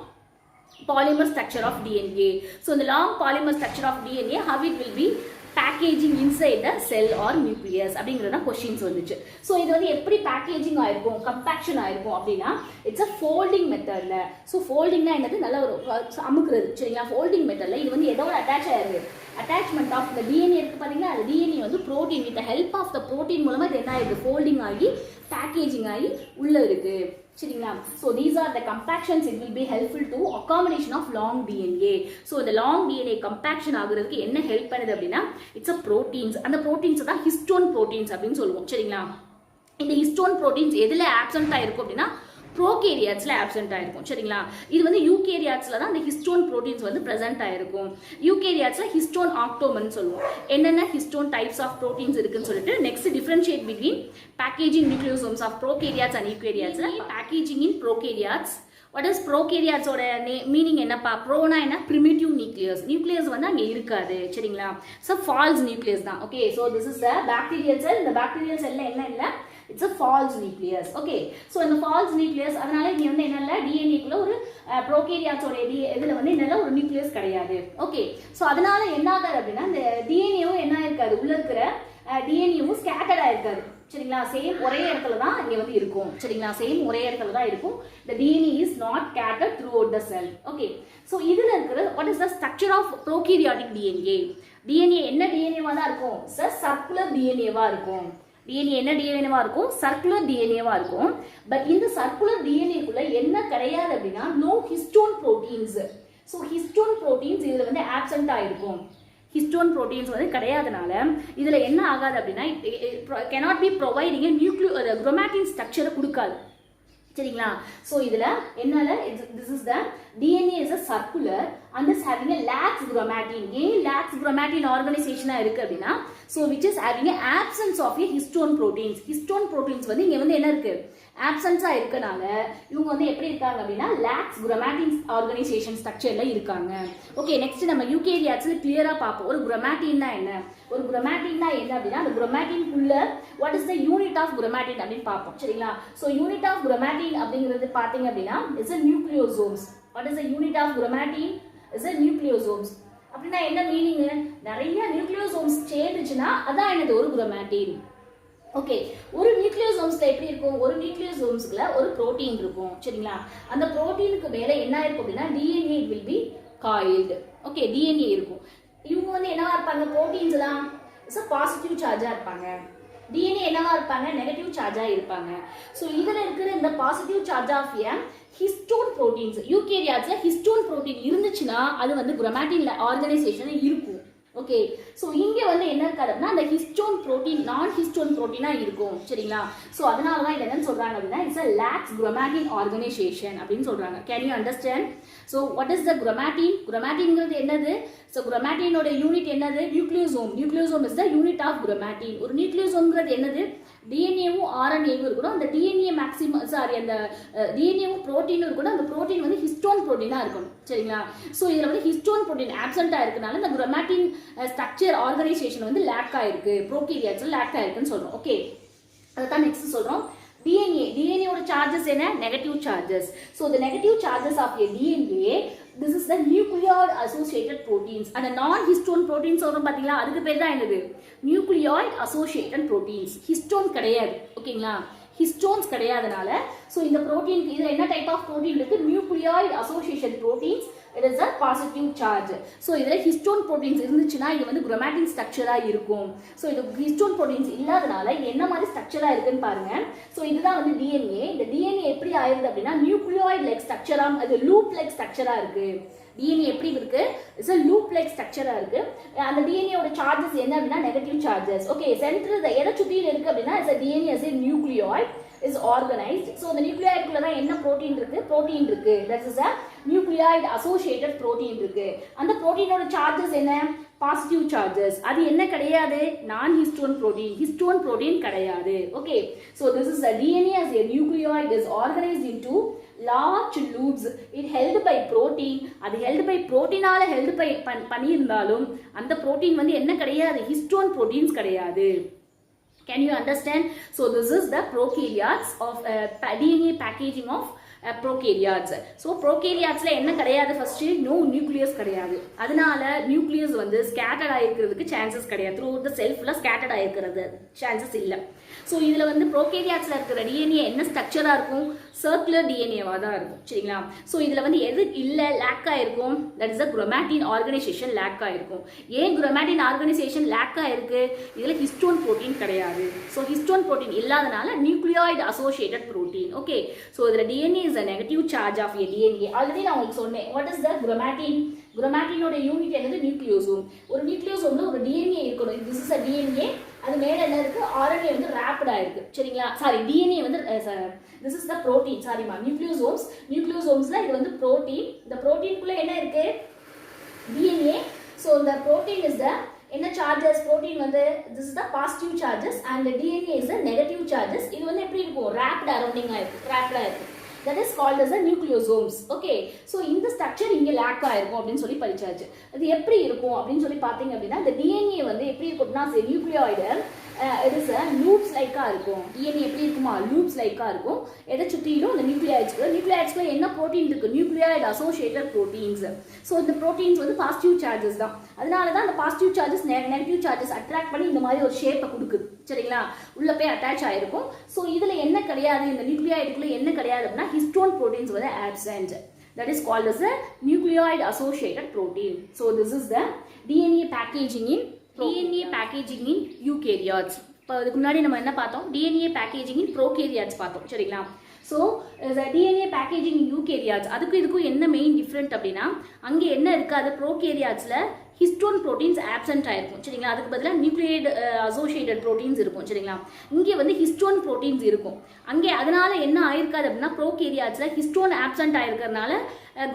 polymer structure of DNA. So the long polymer structure of DNA, how it will be packaging inside the cell or nucleus அப்படிங்கறத क्वेश्चंस வந்துச்சு. சோ இது வந்து எப்படி பேக்கேஜிங் ஆயிருக்கும், கம்பாக்ஷன் ஆயிருக்கும் அப்படினா இட்ஸ் a folding methodல. சோ foldingனா என்னது, நல்ல ஒரு அமுக்குறது. சரிங்களா, folding methodல இது வந்து எதோட அட்டாச் ஆயிருக்கு, attachment of the DNA இருக்கு பாத்தீங்களா, அந்த DNA வந்து protein with the help of the protein மூலமா இது என்ன ஆயிருக்கு, folding ஆகி பேக்கேஜிங் ஆகி உள்ள இருக்கு. சரிங்களா, so these are the compactions. It will be helpful to accommodation of long DNA. so the long DNA compaction ஆகுறதுக்கு என்ன ஹெல்ப் பண்ணுது அப்படின்னா it's a proteins. அந்த proteins தான் histone proteins அப்படின்னு சொல்லுவோம். சரிங்களா, இந்த histone proteins எதுல absent ஆயிருக்கும் அப்படின்னா ப்ரோகேரியாட்ஸ்ல ஆப்சென்ட் ஆயிருக்கும். சரிங்களா, இது வந்து யூகேரியாட்ஸ்ல தான் இந்த ஹிஸ்டோன் புரோட்டீன்ஸ் வந்து பிரசன்ட் ஆயிருக்கும். யூகேரியாட்ஸ்ல ஹிஸ்டோன் ஆக்டோமன் சொல்லுவோம். என்னென்ன ஹிஸ்டோன் டைப்ஸ் ஆஃப் புரோட்டீன்ஸ் இருக்குன்னு சொல்லிட்டு next differentiate between packaging nucleosomes of prokaryotes and யூகேரியாட்ஸ்ல packaging in prokaryotes. What is ப்ரோகேரியாட்ஸோட மீனிங் என்னப்பா, ப்ரோனா என்ன, பிரிமிட்டிவ் நியூக்ளியஸ். நியூக்ளியஸ் வந்து அங்கே இருக்காது. சரிங்களா, ஸோ ஃபால்ஸ் நியூக்ளியஸ் தான். Okay, so this is the bacterial cell. இந்த பாக்டீரியல் செல்ல என்ன இல்லை, it's a false nucleus. okay, so இந்த false nucleus அதனால இங்க வந்து என்னல்ல DNA குள்ள ஒரு ப்ரோகேரியாட்ஸோட இதுல வந்து என்னல்ல ஒரு நியூக்ளியஸ் கிடையாது. ஓகே, சோ அதனால என்ன ஆகாது அப்படின்னா இந்த டிஎன்ஏவும் என்ன இருக்காது, உள்ள இருக்கிற டிஎன்ஏவும் ஸ்கேட்டர்ட் ஆயிருக்காது. சரிங்களா, சேம் ஒரே இடத்துல தான் இங்க வந்து இருக்கும். சரிங்களா, சேம் ஒரே இடத்துல தான் இருக்கும். the DNA is not scattered throughout the cell. okay, so இதுல இருக்கிற what is the structure of prokaryotic DNA. DNA என்ன டிஎன்ஏவா தான் இருக்கும், சர்க்குலர் டிஎன்ஏவா இருக்கும். DNA என்ன டிஎன்ஏவா இருக்கும், சர்க்குலர் டிஎன்ஏவா இருக்கும். பட் இந்த சர்க்குலர் டிஎன்ஏக்குள்ள என்ன கிடையாது அப்படின்னா no histone proteins. So histone proteins இதுல வந்து ஆப்சென்ட் ஆயிருக்கும். ஹிஸ்டோன் புரோட்டீன்ஸ் வந்து கிடையாதனால இதுல என்ன ஆகாது அப்படின்னா cannot be providing a nuclear chromatin structure கொடுக்காது. சரிங்களா? ஸோ இதில் என்னால this is the DNA is a circular and is having a lax chromatin. ஏன் lax chromatin ஆர்கனைசேஷனாக இருக்குது அப்படின்னா, so which is having a absence of a histone proteins. histone proteins வந்து இங்கே வந்து என்ன இருக்குது, ஆப்சன்ஸாக இருக்கனால இவங்க வந்து எப்படி இருக்காங்க அப்படின்னா லாக்ஸ் குரோமாட்டின் ஆர்கனைசேஷன் ஸ்ட்ரக்சரில் இருக்காங்க. ஓகே, நெக்ஸ்ட் நம்ம யூகேரியாட்ஸில் கிளியராக பார்ப்போம். ஒரு குரோமாட்டின்னா என்ன, ஒரு குரோமாட்டின்னா என்ன அப்படின்னா அந்த குரோமாட்டின்குள்ள what is the unit of chromatin அப்படின்னு பார்ப்போம். சரிங்களா? ஸோ யூனிட் ஆஃப் குரோமாட்டின் அப்படிங்கிறது பார்த்தீங்க அப்படின்னா is a nucleosomes. What is the unit of chromatin? Is a nucleosomes. அப்படின்னா என்ன மீனிங்? நிறைய நியூக்ளியோசோம்ஸ் சேர்ந்துச்சுன்னா அதான் என்னது ஒரு குரோமாட்டின். ஓகே, ஒரு நியூக்ளியோசோம்ஸ்ல எப்படி இருக்கும், ஒரு நியூக்ளியோசோம்ஸ்ல ஒரு புரோட்டீன் இருக்கும். சரிங்களா? அந்த புரோட்டீனுக்கு மேல என்ன இருக்கும் அப்படின்னா DNA will be coiled. Okay, DNA இருக்கும். இவங்க வந்து என்னவா இருப்பாங்க, புரோட்டீன்ஸ் எல்லாம் பாசிட்டிவ் சார்ஜா இருப்பாங்க, டிஎன்ஏ என்னவா இருப்பாங்க, நெகட்டிவ் சார்ஜா இருப்பாங்க. ஸோ இதுல இருக்கிற இந்த positive charge of histone proteins, யூகேரியாட்ஸ்ல ஹிஸ்டோன் புரோட்டீன் இருந்துச்சுன்னா அது வந்து குரோமாட்டின் ஆர்கனைசேஷன் இருக்கும். ஓகே, ஸோ இங்கே வந்து என்ன இருக்காதுன்னா அந்த ஹிஸ்டோன் புரோட்டீன் நான் ஹிஸ்டோன் புரோட்டீனாக இருக்கும். சரிங்களா? ஸோ அதனால தான் இது என்னன்னு சொல்கிறாங்க அப்படின்னா it's a lax chromatin organisation அப்படின்னு சொல்கிறாங்க. Can you understand? So what is the chromatin? குரோமாட்டின்ங்கிறது என்னது? ஸோ குரோமாட்டினோட யூனிட் என்னது? Nucleosome. Nucleosome is the unit of chromatin. ஒரு நியூக்ளியோசோம்ங்கிறது என்னது? டிஎன்ஏவும் ஆர்என்ஏவும் இருக்கணும். அந்த டிஎன்ஏ மேக்ஸிமம் அந்த டிஎன்ஏவும் புரோட்டீனும் இருக்கணும். அந்த புரோட்டீன் வந்து ஹிஸ்டோன் புரோட்டீனாக இருக்கணும். சரிங்களா? ஸோ இதில் வந்து ஹிஸ்டோன் புரோட்டீன் ஆப்சென்ட்டாக இருக்கனால இந்த குரோமாட்டின் ஸ்ட்ரக்சர் ஆர்கனைசேஷன் வந்து லேக் ஆயிருக்கு, ப்ரோகேரியாட்ஸ்ல லேக் ஆயிருக்குன்னு சொல்றோம். ஓகே, அதான் நெக்ஸ்ட் சொல்றோம். DNA ஓட சார்ஜஸ் என்ன? Negative charges. So the negative charges of a DNA, this is the nucleoid associated proteins. அந்த நான் ஹிஸ்டோன் ப்ரோட்டீன்ஸ் வரும் பார்த்தீங்களா, அதுக்கு பேர் தான் என்னது? நியூக்ளியாய்ட் அசோசியேட்டட் ப்ரோட்டீன்ஸ். ஹிஸ்டோன் கிடையாது. ஓகேங்களா? ஹிஸ்டோன்ஸ் கிடையாதனால ஸோ இந்த ப்ரோட்டீனுக்கு இதில் என்ன டைப் ஆஃப் ப்ரோட்டீன் இருக்கு? Nucleoid association proteins. It is a positive charge. So இதில் ஹிஸ்டோன் ப்ரோட்டீன்ஸ் இருந்துச்சுன்னா இது வந்து குரோமாட்டின் ஸ்ட்ரக்சராக இருக்கும். ஸோ இது ஹிஸ்டோன் ப்ரோட்டீன்ஸ் இல்லாதனால இது என்ன மாதிரி ஸ்ட்ரக்சராக இருக்குன்னு பாருங்க. ஸோ இதுதான் வந்து டிஎன்ஏ. இந்த டிஎன்ஏ எப்படி ஆயிருது அப்படின்னா நியூக்ளியாய்ட் லைக் ஸ்ட்ரக்சராக, அது லூப் லைக் ஸ்ட்ரக்சராக இருக்கு. டிஎன்ஏ எப்படி இருக்கு? இட்ஸ் அ லூப் லைக் ஸ்ட்ரக்சரா இருக்கு. அந்த டிஎன்ஏவோட சார்ஜஸ் என்ன அப்படின்னா நெகட்டிவ் சார்ஜஸ். ஓகே, சென்டர் எதை சுற்றியில் இருக்கு அப்படின்னா it's DNA as a nucleoid is organized. So the nucleoidக்குள்ள தான் என்ன புரோட்டீன் இருக்கு? புரோட்டீன் இருக்கு. That is a nucleoid associated protein இருக்கு. அந்த புரோட்டீனோட சார்ஜஸ் என்ன? Positive charges. அது என்ன கிடையாது? நான் ஹிஸ்டோன் புரோட்டீன். ஹிஸ்டோன் புரோட்டீன் கிடையாது. Okay, so this is the DNA as a nucleoid is organized into large loops. It held by protein. அது held by proteinaல held by பண்ணியிருந்தாலும் அந்த புரோட்டீன் வந்து என்ன கிடையாது? ஹிஸ்டோன் புரோட்டீன்ஸ் கிடையாது. Can you understand? So this is the prokaryotes of DNA packaging of prokaryotes. So prokaryotes-ல என்ன கிடையாது? First no nucleus கிடையாது. அதனால நியூக்ளியஸ் வந்து ஸ்கேட்டர்ட் ஆயிருக்கிறதுக்கு சான்சஸ் கிடையாது. த்ரூ த செல்ஃப்ல ஸ்கேட்டர்ட் ஆயிருக்கிறது சான்சஸ் இல்லை. ஸோ இதில் வந்து ப்ரோகேரியாட்ஸில் இருக்கிற டிஎன்ஏ என்ன ஸ்ட்ரக்சராக இருக்கும்? சர்க்குலர் டிஎன்ஏவாக தான் இருக்கும். சரிங்களா? ஸோ இதில் வந்து எது இல்லை லேக் ஆயிருக்கும்? That is the chromatin organisation lack ஆயிருக்கும். ஏன் குரோமாட்டின் ஆர்கனைசேஷன் லேக் ஆயிருக்கு? இதில் ஹிஸ்டோன் புரோட்டீன் கிடையாது. ஸோ ஹிஸ்டோன் புரோட்டீன் இல்லாதனால nucleoid associated protein. Okay, so இதில் DNA is a negative charge of a DNA. Already நான் உங்களுக்கு சொன்னேன். What is the chromatin? குரோமாட்டினோட யூனிட் என்னது? நியூக்ளியோசோம். ஒரு நியூக்ளியோசோம்ல ஒரு டிஎன்ஏ இருக்கணும். This is a DNA. அது மேல என்ன இருக்கு? ஆர்என்ஏ வந்து ராப்பிடா இருக்கு. சரிங்களா? சாரி, டிஎன்ஏ வந்து திஸ் இஸ் த புரோட்டீன். சாரிமா, நியூக்ளியோசோம்ஸ். நியூக்ளியோசோம்ஸ்ல இது வந்து புரோட்டீன். இந்த புரோட்டீனுக்குள்ள என்ன இருக்கு? டிஎன்ஏ. ஸோ இந்த புரோட்டீன் இஸ் த என்ன சார்ஜஸ்? புரோட்டீன் வந்து this is the positive charges and DNA is the negative charges. இது வந்து எப்படி இருக்கும்? ராப்பிட் அரௌண்டிங்கா இருக்கு. ராப்பிடா இருக்கு. That is called as a nucleosomes. Okay, so இந்த ஸ்ட்ரக்சர் இங்க லேக் ஆயிருக்கும் அப்படின்னு சொல்லி படிச்சாச்சு. அது எப்படி இருக்கும் அப்படின்னு சொல்லி பாத்தீங்க அப்படின்னா இந்த டிஎன்ஏ வந்து எப்படி இருக்கும்னா nucleoid it is a loops Lyca இருக்கும். டிஎன்ஏ எப்படி இருக்குமா? லூப்ஸ் லைக்கா இருக்கும். எதை சுற்றிலும் இந்த நியூக்ளியாய்ட்ஸ்ல என்ன புரோட்டீன் இருக்கு? Nucleoid associated proteins. ஸோ இந்த புரோட்டீன்ஸ் வந்து பாசிட்டிவ் சார்ஜஸ் தான். அதனால தான் அந்த positive charges negative charges attract பண்ணி இந்த மாதிரி ஒரு ஷேப்பை கொடுக்குது. சரிங்களா? உள்ள போய் அட்டாச் ஆயிருக்கும். ஸோ இதுல என்ன கிடையாது? இந்த நியூக்ளியாய்டுக்குள்ள என்ன கிடையாது அப்படின்னா ஹிஸ்டோன் புரோட்டீன்ஸ் வந்து absent. That is called as a nucleoid associated protein. So this is the DNA packaging in eukaryotes. இப்போ அதுக்கு முன்னாடி நம்ம என்ன பார்த்தோம்? DNA packaging in prokaryotes பார்த்தோம். சரிங்களா? ஸோ டிஎன்ஏ பேக்கேஜிங் யூகேரியாட்ஸ் அதுக்கும் இதுக்கும் என்ன மெயின் டிஃப்ரெண்ட் அப்படின்னா அங்கே என்ன இருக்காது? ப்ரோகேரியாட்ஸில் ஹிஸ்டோன் ப்ரோட்டீன்ஸ் ஆப்சென்ட் ஆயிருக்கும் சரிங்களா. அதுக்கு பதிலாக நியூக்ளியேட் அசோசியேட்டட் ப்ரோட்டீன்ஸ் இருக்கும் சரிங்களா. இங்கே வந்து ஹிஸ்டோன் ப்ரோட்டீன்ஸ் இருக்கும். அங்கே அதனால என்ன ஆயிருக்காது அப்படின்னா ப்ரோகேரியாட்ஸில் ஹிஸ்டோன் ஆப்சென்ட் ஆயிருக்கிறதுனால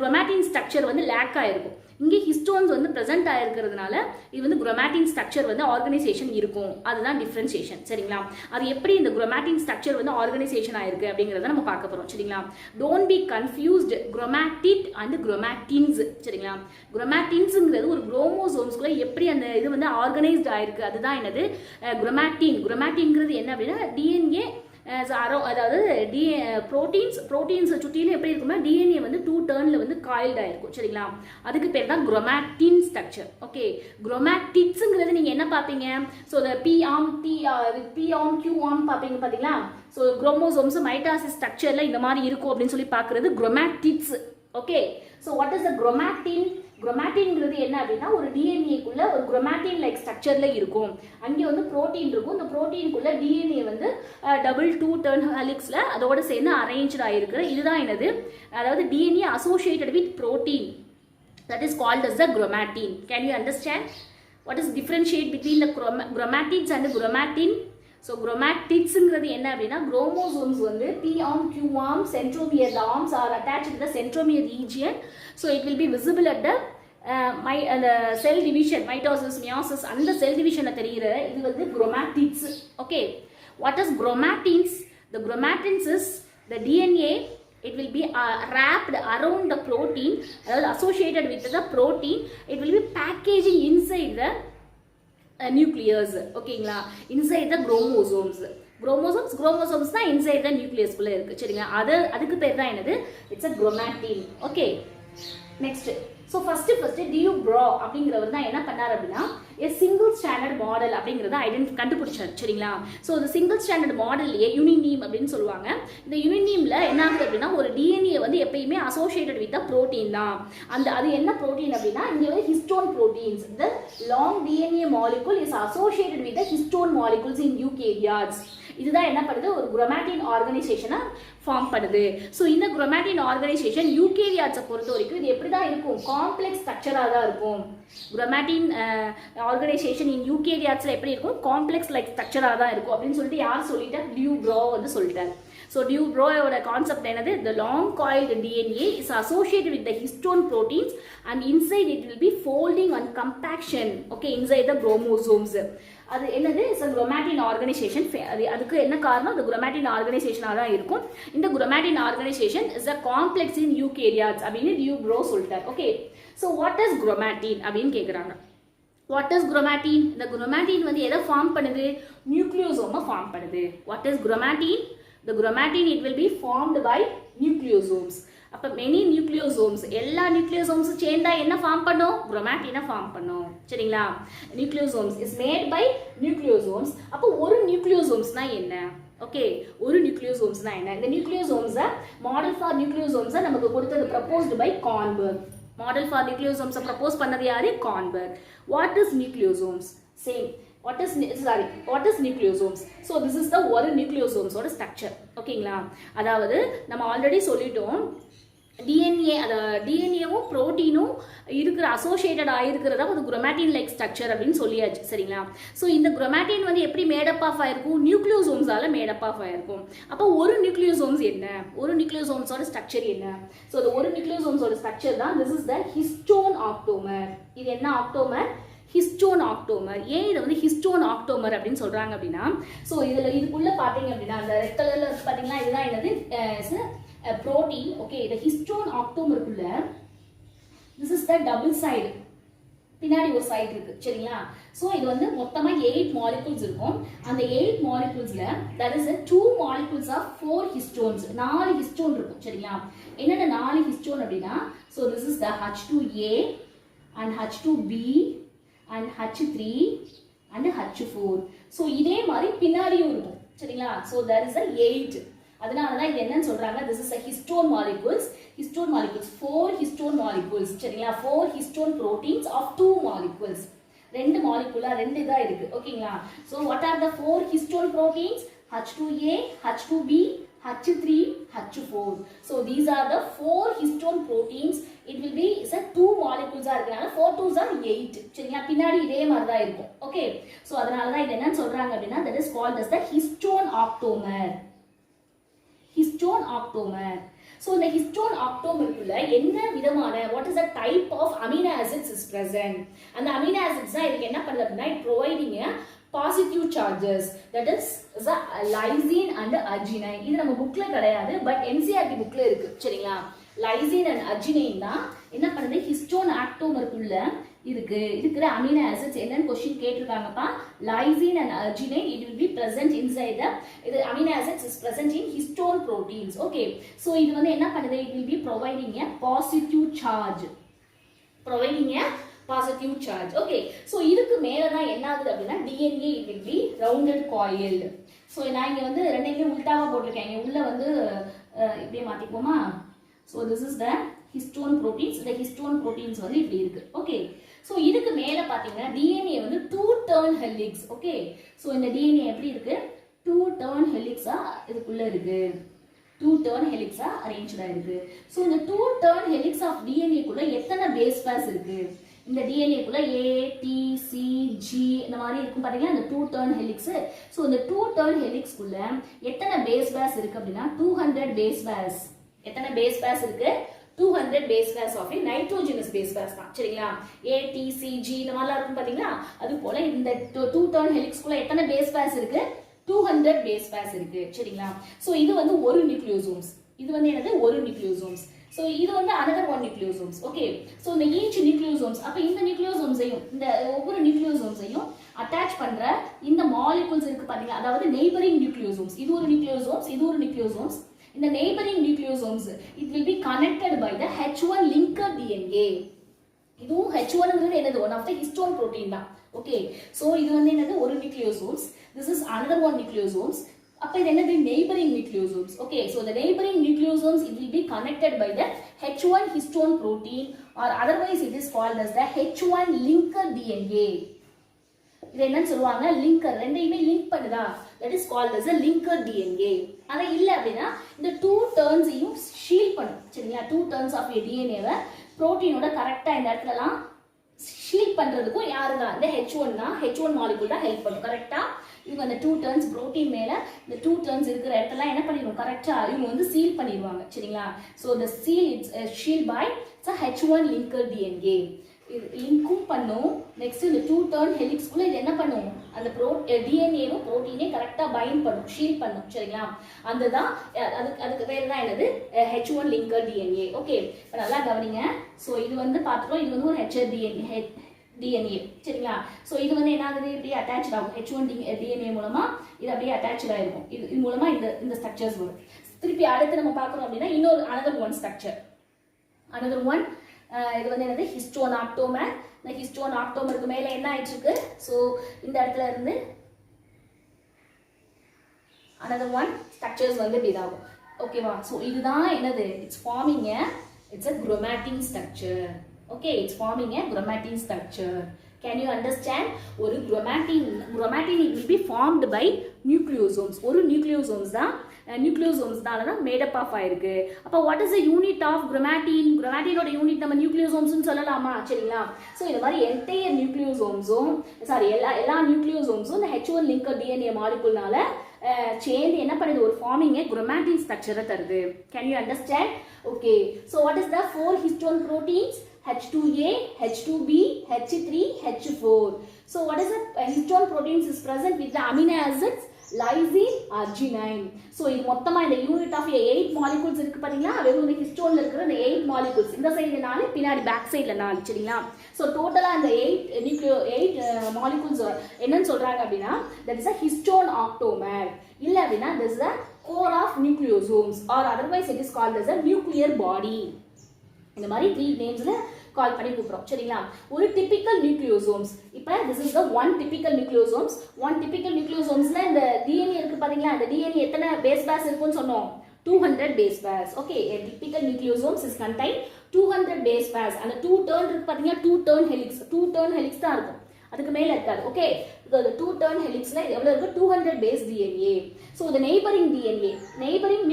குரோமாட்டின் ஸ்ட்ரக்சர் வந்து லேக் ஆயிருக்கும். இங்கே ஹிஸ்டோன்ஸ் வந்து ப்ரெசென்ட் ஆயிருக்கிறதுனால இது வந்து குரோமாட்டின் ஸ்ட்ரக்சர் வந்து ஆர்கனைசேஷன் இருக்கும். அதுதான் டிஃப்ரென்சியேஷன் சரிங்களா. அது எப்படி இந்த குரோமாட்டின் ஸ்ட்ரக்சர் வந்து ஆர்கனைசேஷன் ஆயிருக்கு அப்படிங்கிறத நம்ம பார்க்க போறோம் சரிங்களா. Don't be confused chromatid and chromatins சரிங்களா. குரோமாட்டின்ஸ்ங்கிறது ஒரு குரோமோசோம்ஸ்குள்ள எப்படி அந்த இது வந்து ஆர்கனைஸ்ட் ஆயிருக்கு அதுதான் என்னது குரோமாட்டின். குரோமாட்டின்ங்கிறது என்ன அப்படின்னா டிஎன்ஏ அதாவது ப்ரோட்டீன்ஸை சுற்றிலும் எப்படி இருக்கும்னா டிஎன்ஏ வந்து 2 டர்னில் வந்து காயில்ட் ஆயிருக்கும் சரிங்களா. அதுக்கு பேர் தான் குரோமாட்டின் ஸ்ட்ரக்சர். ஓகே, குரோமாட்டிட்ஸுங்கிறது நீங்கள் என்ன பார்ப்பீங்க? ஸோ பிஆம் கியூஆம் பார்ப்பீங்க பார்த்தீங்களா. ஸோ குரோமோசோம்ஸ் மைட்டாசிஸ் ஸ்ட்ரக்சரில் இந்த மாதிரி இருக்கும் அப்படின்னு சொல்லி பார்க்குறது chromatids. Okay, so what is the chromatin? குரோமாட்டின்ங்கிறது என்ன அப்படின்னா ஒரு டிஎன்ஏக்குள்ள ஒரு குரோமாட்டின் லைக் ஸ்ட்ரக்சர்ல இருக்கும். அங்கே வந்து புரோட்டீன் இருக்கும். இந்த புரோட்டீனுக்குள்ள டிஎன்ஏ வந்து டபுள் 2 டர்ன் ஹெலிக்ஸ்ல அதோட சேர்ந்து அரேஞ்ச் ஆயிருக்கு. இதுதான் என்னது, அதாவது DNA associated with protein, that is called as the chromatin. Can you understand what is differentiate between the chromatids and chromatin? So குரோமாட்டிட்ஸுங்கிறது என்ன அப்படின்னா குரோமோசோம்ஸ் வந்து p arm q arm centromere arms are attach to the centromere region. So it will be visible at the அந்த cell division, mitosis meiosis அந்த செல் டிவிஷனை தெரிகிற இது வந்து chromatids. Okay, what is chromatins? The chromatins is the DNA. It will be wrapped around the protein, அதாவது associated with the protein. It will be packaging inside the nucleus. ஓகேங்களா, inside the chromosomes தான் inside the நியூக்ளியஸ்குள்ள இருக்கு சரிங்களா. அதுக்கு பேர் தான் என்னது, it's a chromatin. Okay, next. So first DuPraw அப்படிங்கிறவர் தான் என்ன பண்ணார் அப்படின்னா சிங்கிள் ஸ்டாண்டர்ட் மாடல் அப்படிங்கிறத கண்டுபிடிச்சார் சரிங்களா. ஸோ இந்த சிங்கிள் ஸ்டாண்டர்ட் மாடல்லையே யூனினீம் அப்படின்னு சொல்லுவாங்க. இந்த யூனினீம்ல என்ன ஆகுது அப்படின்னா ஒரு டிஎன்ஏ வந்து எப்பயுமே அசோசியேட்டட் வித் ப்ரோட்டீன் தான். அது என்ன ப்ரோட்டீன் அப்படின்னா இங்கே வந்து histone proteins. The long DNA molecule is associated with histone molecules in eukaryotes. இதுதான் என்ன பண்ணுது, ஒரு குரோமாட்டின் ஆர்கனைசேஷனை ஃபார்ம் பண்ணுது. ஸோ இந்த குரோமாட்டின் ஆர்கனைசேஷன் யூகேரியாட்ஸை பொறுத்த வரைக்கும் இது எப்படி தான் இருக்கும், காம்ப்ளெக்ஸ் ஸ்ட்ரக்சராக தான் இருக்கும். குரோமாட்டின் ஆர்கனைசேஷன் இன் யூகேரியாட்ஸில் எப்படி இருக்கும், காம்ப்ளெக்ஸ் லைக் ஸ்ட்ரக்சராக தான் இருக்கும் அப்படின்னு சொல்லிட்டு யார் சொல்லிட்டார், டியூ ப்ரோ வந்து சொல்லிட்டார். ஸோ டியூ ப்ரோயோட கான்செப்ட் என்னது, the long coiled DNA is associated with the histone proteins and inside it will be folding and compaction. Okay, inside the chromosomes. அது என்னது, இட்ஸ் குரோமாட்டின் ஆர்கனைசேஷன். அதுக்கு என்ன காரணம், அந்த குரோமாட்டின் ஆர்கனைசேஷனாக தான் இருக்கும். இந்த chromatin organisation is a complex in eukaryotes அப்படின்னு டியூ ப்ரோ சொல்லிட்டார். Okay, so what is chromatin அப்படின்னு கேட்குறாங்க. What is chromatin? இந்த குரோமாட்டின் வந்து எதை ஃபார்ம் பண்ணுது, நியூக்ளியோசோமை ஃபார்ம் பண்ணுது. What is chromatin? The chromatin it will be formed by nucleosomes. அப்ப many nucleosomes, எல்லா nucleosomes சேர்ந்தா என்ன ஃபார்ம் பண்ணும், chromatin ஃபார்ம் பண்ணும் சரிங்களா. nucleosomes is made by nucleosomes. அப்ப ஒரு nucleosomesனா என்ன? ஓகே, ஒரு நியூக்ளியோசோம்ஸ்னா என்ன? இந்த நியூக்ளியோசோம்ஸ் மாடல் ஃபார் நியூக்ளியோசோம்ஸ் நமக்கு கொடுத்தது proposed by Kornberg. Model for nucleosomes propose பண்ணது யாரு, Kornberg. What is nucleosomes? Same. What is nucleosomes? So this is the ஒரு நியூக்ளியோசோம்ஸ் ஓட ஸ்ட்ரக்சர். ஓகேங்களா, அதாவது நம்ம ஆல்ரெடி சொல்லிட்டோம் டிஎன்ஏ, டிஎன்ஏவும் புரோட்டீனும் இருக்கிற அசோசியேட்டட் ஆகிருக்கிறதா ஒரு குரோமாட்டின் லைக் ஸ்ட்ரக்சர் அப்படின்னு சொல்லியாச்சு சரிங்களா. ஸோ இந்த குரோமாட்டின் வந்து எப்படி மேடப் ஆஃப் ஆயிருக்கும், நியூக்ளியோசோம்ஸால மேடப் ஆஃப் ஆயிருக்கும். அப்போ ஒரு நியூக்ளியோசோம்ஸ் என்ன, ஒரு நியூக்ளியோசோம்ஸோட ஸ்ட்ரக்சர் என்ன? ஸோ இந்த ஒரு நியூக்ளியோசோம்ஸோட ஸ்ட்ரக்சர் தான் this is the histone octamer. இது என்ன ஆக்டோமர், ஹிஸ்டோன் ஆக்டோமர். ஏன் இதை வந்து ஹிஸ்டோன் ஆக்டோமர் அப்படின்னு சொல்றாங்க அப்படின்னா, ஸோ இதுக்குள்ள பாத்தீங்க அப்படின்னா அந்த ரெட் கலர்ல பாத்தீங்கன்னா இதுதான் என்னது, புரோட்டீன். ஓகே, இந்த ஹிஸ்டோன் ஆக்டோமருக்குள்ள this is the double side, பின்னாடி ஒரு சைடு இருக்கு சரிங்களா. ஸோ இது வந்து மொத்தமா 8 மாலிகூல்ஸ் இருக்கும். அந்த 8 மாலிகூல்ஸ்ல that is 2 molecules of 4 histones, 4 histone இருக்கும் சரிங்களா. என்னென்ன 4 ஹிஸ்டோன் அப்படின்னா, so this is the H2A and H2B and H3 and H4. So இதே மாதிரி பின்னாடியும் இருக்கும் சரிங்களா. So there is a 8. அதனால தான் இது என்னன்னு சொல்றாங்க, this is a histone molecules. Histone molecules 4 histone molecules சரிங்களா. 4 histone proteins of 2 molecules. ரெண்டு மாலிகுலா ரெண்டு இதா இருக்கு ஓகேங்களா. So what are the 4 histone proteins? H2A, H2B, H3, H4. So these are the 4 histone proteins. It will be 2 molecules மாலிகூல்ஸா இருக்கனால 4 2s are 8 சரிங்களா பின்னாடி இதே மாதிரி தான் இருக்கும் ஓகே சோ அதனால தான் இது என்னன்னு சொல்றாங்க அப்படினா that is called as the histone octamer so இந்த histone octamerக்குள்ள என்ன விதமான what is the type of amino acids is present அந்த amino acids தான் இதுக்கு என்ன பண்ணுது அப்படினா it providing a positive charges that is the lysine and arginine இது நம்ம bookல கிடையாது but NCERT bookல இருக்கு சரிங்களா lysine and arginine தான் என்ன பண்ணுது histone octamerக்குள்ள இருக்கிற amino acids என்னன்னு question கேட்டிருக்காங்கப்பா lysine and arginine it will be present inside the amino acids is present in histone proteins okay so இது வந்து என்ன பண்ணுது it will be providing a positive charge okay so இதுக்கு மேல தான் என்ன ஆகுது அப்படினா DNA it will be rounded coiled so நான் இங்க வந்து ரெண்டையுமே உல்டாவா போட்டுருக்கேன் இங்க உள்ள வந்து இப்படியே மாத்திப்போமா so this is the histone proteins the histone proteins வந்து இப்படி இருக்கு okay so இதுக்கு மேல பாத்தீங்கன்னா DNA வந்து 2 turn helix okay so இந்த DNA எப்படி இருக்கு 2 turn helix இதுக்குள்ள இருக்கு 2 turn helix அரேஞ்ச்டா இருக்கு so இந்த 2 turn helix of DNA குள்ள எத்தனை base pairs இருக்கு இந்த DNA குள்ள A T C G இந்த மாதிரி இருக்கும் பாத்தீங்களா இந்த 2 turn helix so இந்த 2 turn helix குள்ள எத்தனை base pairs இருக்கு அப்படினா 200 base pairs எத்தனை base pairs இருக்கு 200 base pairs of a nitrogenous base pairs தான் சரிங்களா A T C G இந்த மாதிரிலாம் இருக்கும் பாத்தீங்களா அது போல இந்த 2 turn helix குள்ள எத்தனை base pairs இருக்கு 200 base pairs இருக்கு சரிங்களா சோ இது வந்து ஒரு நியூக்ளியோசோம்ஸ் இது வந்து என்னது ஒரு நியூக்ளியோசோம்ஸ் சோ இது வந்து another one நியூக்ளியோசோம்ஸ் ஓகே சோ இந்த each நியூக்ளியோசோம்ஸ் அப்ப இந்த நியூக்ளியோசோம்ஸையும் இந்த ஒவ்வொரு நியூக்ளியோசோம்ஸையும் அட்டாச் பண்ற இந்த மாலிகூல்ஸ் இருக்கு பாத்தீங்களா அதாவது நெய்பரிங் நியூக்ளியோசோம்ஸ் இது ஒரு நியூக்ளியோசோம்ஸ் இந்த neighboring nucleosomes it will be connected by the H1 linker DNA இதுவும் H1 ங்கிறது என்னது one of the histone protein தான் okay so இது வந்து என்னது ஒரு nucleosomes this is another one nucleosomes அப்ப இது என்னது neighboring nucleosomes okay so the neighboring nucleosomes it will be connected by the H1 histone protein or otherwise it is called as the H1 linker DNA இது என்னன்னு சொல்வாங்க linker ரெண்டையுமே link பண்ணுதா that is called as a linker DNA அத இல்ல அப்படினா இந்த 2 டர்ன்ஸையும் shield பண்ணும் சரிங்களா 2 டர்ன்ஸ் ஆஃப் DNA வை புரோட்டீனோட கரெக்ட்டா இந்த இடத்துலலாம் ஷீல்ட் பண்றதுக்கு யாருங்க இந்த H1 தான் H1 மாலிகூல் தான் ஹெல்ப் பண்ணும் கரெக்ட்டா இவங்க அந்த 2 டர்ன்ஸ் புரோட்டீன் மேல இந்த 2 டர்ன்ஸ் இருக்கிற இடத்துல என்ன பண்ணிரும் கரெக்ட்டா இவங்க வந்து சீல் பண்ணிடுவாங்க சரிங்களா so the seal is sealed by the H1 linker DNA லிங்கும் பண்ணும் நெக்ஸ்ட் இந்த 2 turn helix குள்ள இது என்ன பண்ணும் அந்த DNA வும் புரோட்டீனே கரெக்ட்டா பைண்ட் பண்ணும் ஷீல்ட் பண்ணும் சரிங்களா அதுதான் அதுக்கு பேர் தான் என்னது H1 linker DNA ஓகே இப்போ நல்லா கவனிங்க சோ இது வந்து பாத்துறோம் இது வந்து ஒரு DNA சரிங்களா சோ இது வந்து என்ன ஆகுது இப்படி அட்டாச்ட் ஆகும் H1 DNA மூலமா இது அப்படியே அட்டாச்ட் ஆயிருக்கும் இது மூலமா இந்த ஸ்ட்ரக்சர்ஸ் வரும் திருப்பி அடுத்து நம்ம பார்க்கறோம் அப்படினா இன்னொரு another one structure another one இது வந்து என்னது histone octamer இந்த histone octamerக்கு மேல என்ன ஆயிட்டு இருக்கு சோ இந்த இடத்துல இருந்து another one structures வந்து இதாகும் ஓகேவா சோ இதுதான் என்னது it's a chromatin structure okay it's forming a chromatin structure can you understand ஒரு chromatin it will be formed by nucleosomes ஒரு nucleosomes தான் nucleosomes-னால தான் made up of ஆயிருக்கு அப்ப what is the unit of chromatin ஓட unit நம்ம nucleosomes னு சொல்லலாமா சரிங்களா சோ இந்த மாதிரி entire nucleosomes-உம் எல்லா nucleosomes-உம் இந்த H1 linker DNA மாலிகூல்னால சேர்ந்து என்ன பண்ணுது ஒரு forming a chromatin structure தருது can you understand okay so what is the four histone proteins H2A H2B H3 H4 so what is the histone proteins is present with the amino acids lysine arginine so இது மொத்தமா இந்த unit of 8 molecules இருக்கு பாத்தீங்களா வெறும் இந்த ஹிஸ்டோன்ல இருக்கிற இந்த 8 molecules இந்த சைடுல 4 பின்னாடி பேக் சைடுல 4 சரிங்களா so டோட்டலா அந்த 8 molecules என்னன்னு சொல்றாங்க அப்படினா that is a histone octamer இல்ல அப்படினா this is the core of nucleosomes or otherwise it is called as a nuclear body இந்த மாதிரி 3 நேம்ஸ்ல கால் பண்ணி கூப்பிடுறோம் சரிங்களா ஒரு typical nucleosomes இப்போ this is the one typical nucleosomesல இந்த DNA இருக்கு பாத்தீங்களா அந்த DNA எத்தனை base pairs இருக்குன்னு சொன்னோம் 200 base pairs okay a typical nucleosomes is contain 200 base pairs and 2 turn இருக்கு பாத்தீங்களா 2 turn helix தான் இருக்கும் அதுக்கு மேல இருக்காது ஓகே the 2 turn helixல எவ்வளவு இருக்கு 200 base DNA so the neighboring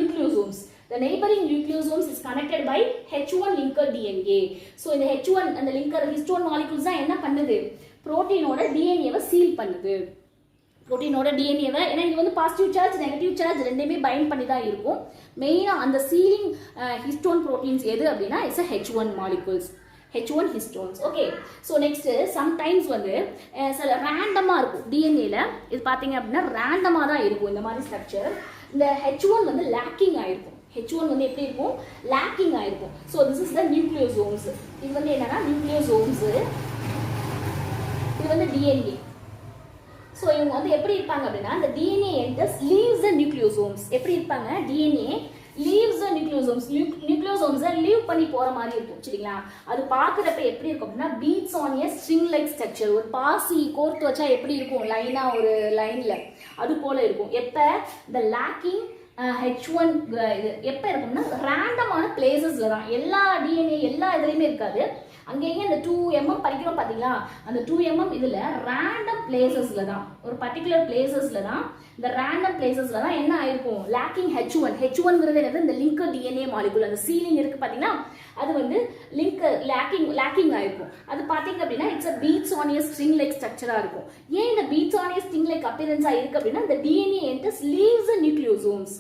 nucleosomes The neighboring nucleosomes is connected by H1 linker DNA. So இந்த H1 அந்த linker histone molecules தான் என்ன பண்ணுது, புரோட்டீனோட டிஎன்ஏவை சீல் பண்ணுது. புரோட்டீனோட டிஎன்ஏவை, ஏன்னா இது வந்து பாசிட்டிவ் சார்ஜ் நெகட்டிவ் சார்ஜ் ரெண்டுமே பைண்ட் பண்ணி தான் இருக்கும். மெயினாக அந்த சீலிங் ஹிஸ்டோன் ப்ரோட்டீன்ஸ் எது அப்படின்னா it's H1 molecules, H1 histones. Okay, so next sometimes வந்து சில ரேண்டமாக இருக்கும் டிஎன்ஏல. இது பார்த்தீங்க அப்படின்னா ரேண்டமாக தான் இருக்கும் இந்த மாதிரி ஸ்ட்ரக்சர். இந்த H1 வந்து லேக்கிங் ஆகிருக்கும். H1 வந்து எப்படி இருக்கும், லேக்கிங் ஆகிருக்கும். So this is the nucleosomes. இது வந்து என்னன்னா நியூக்ளியோசோம்ஸு, இது வந்து டிஎன்ஏ. ஸோ இவங்க வந்து எப்படி இருப்பாங்க அப்படின்னா இந்த டிஎன்ஏ என்டர்ஸ் லீவ்ஸ் த நியூக்ளியோசோம்ஸ். எப்படி இருப்பாங்க, டிஎன்ஏ லீவ்ஸ் த நியூக்ளியோசோம்ஸ். நியூக்ளியோசோம்ஸை லீவ் பண்ணி போகிற மாதிரி இருக்கும் சரிங்களா. அது பார்க்குறப்ப எப்படி இருக்கும் அப்படின்னா beads on a string like structure. ஒரு பாசி கோர்த்து வச்சா எப்படி இருக்கும் லைனாக ஒரு லைனில், அது போல் இருக்கும். எப்போ இந்த லேக்கிங் H1 இது எப்போ இருக்கும்னா ரேண்டமான பிளேசஸில் தான். எல்லா டிஎன்ஏ எல்லா இதுலேயுமே இருக்காது. அங்கேயும் இந்த 2mm படிக்கிறோம் பார்த்தீங்களா, அந்த 2mm இதில் ரேண்டம் பிளேசஸில் தான், ஒரு பர்டிகுலர் பிளேசஸில் தான், இந்த ரேண்டம் பிளேசஸில் தான் என்ன ஆயிருக்கும் லேக்கிங் H1. H1ங்கிறது என்னது, இந்த லிங்கர் டிஎன்ஏ மாலிகுல், அந்த சீலிங் இருக்குது பார்த்தீங்கன்னா அது வந்து லிங்கர் லேக்கிங் ஆயிருக்கும். அது பார்த்தீங்க அப்படின்னா it's a beads on a string like ஸ்ட்ரக்சராக இருக்கும். ஏன் இந்த beads on a string like அப்பியரன்ஸாக இருக்குது அப்படின்னா இந்த DNA enters leaves the nucleosomes,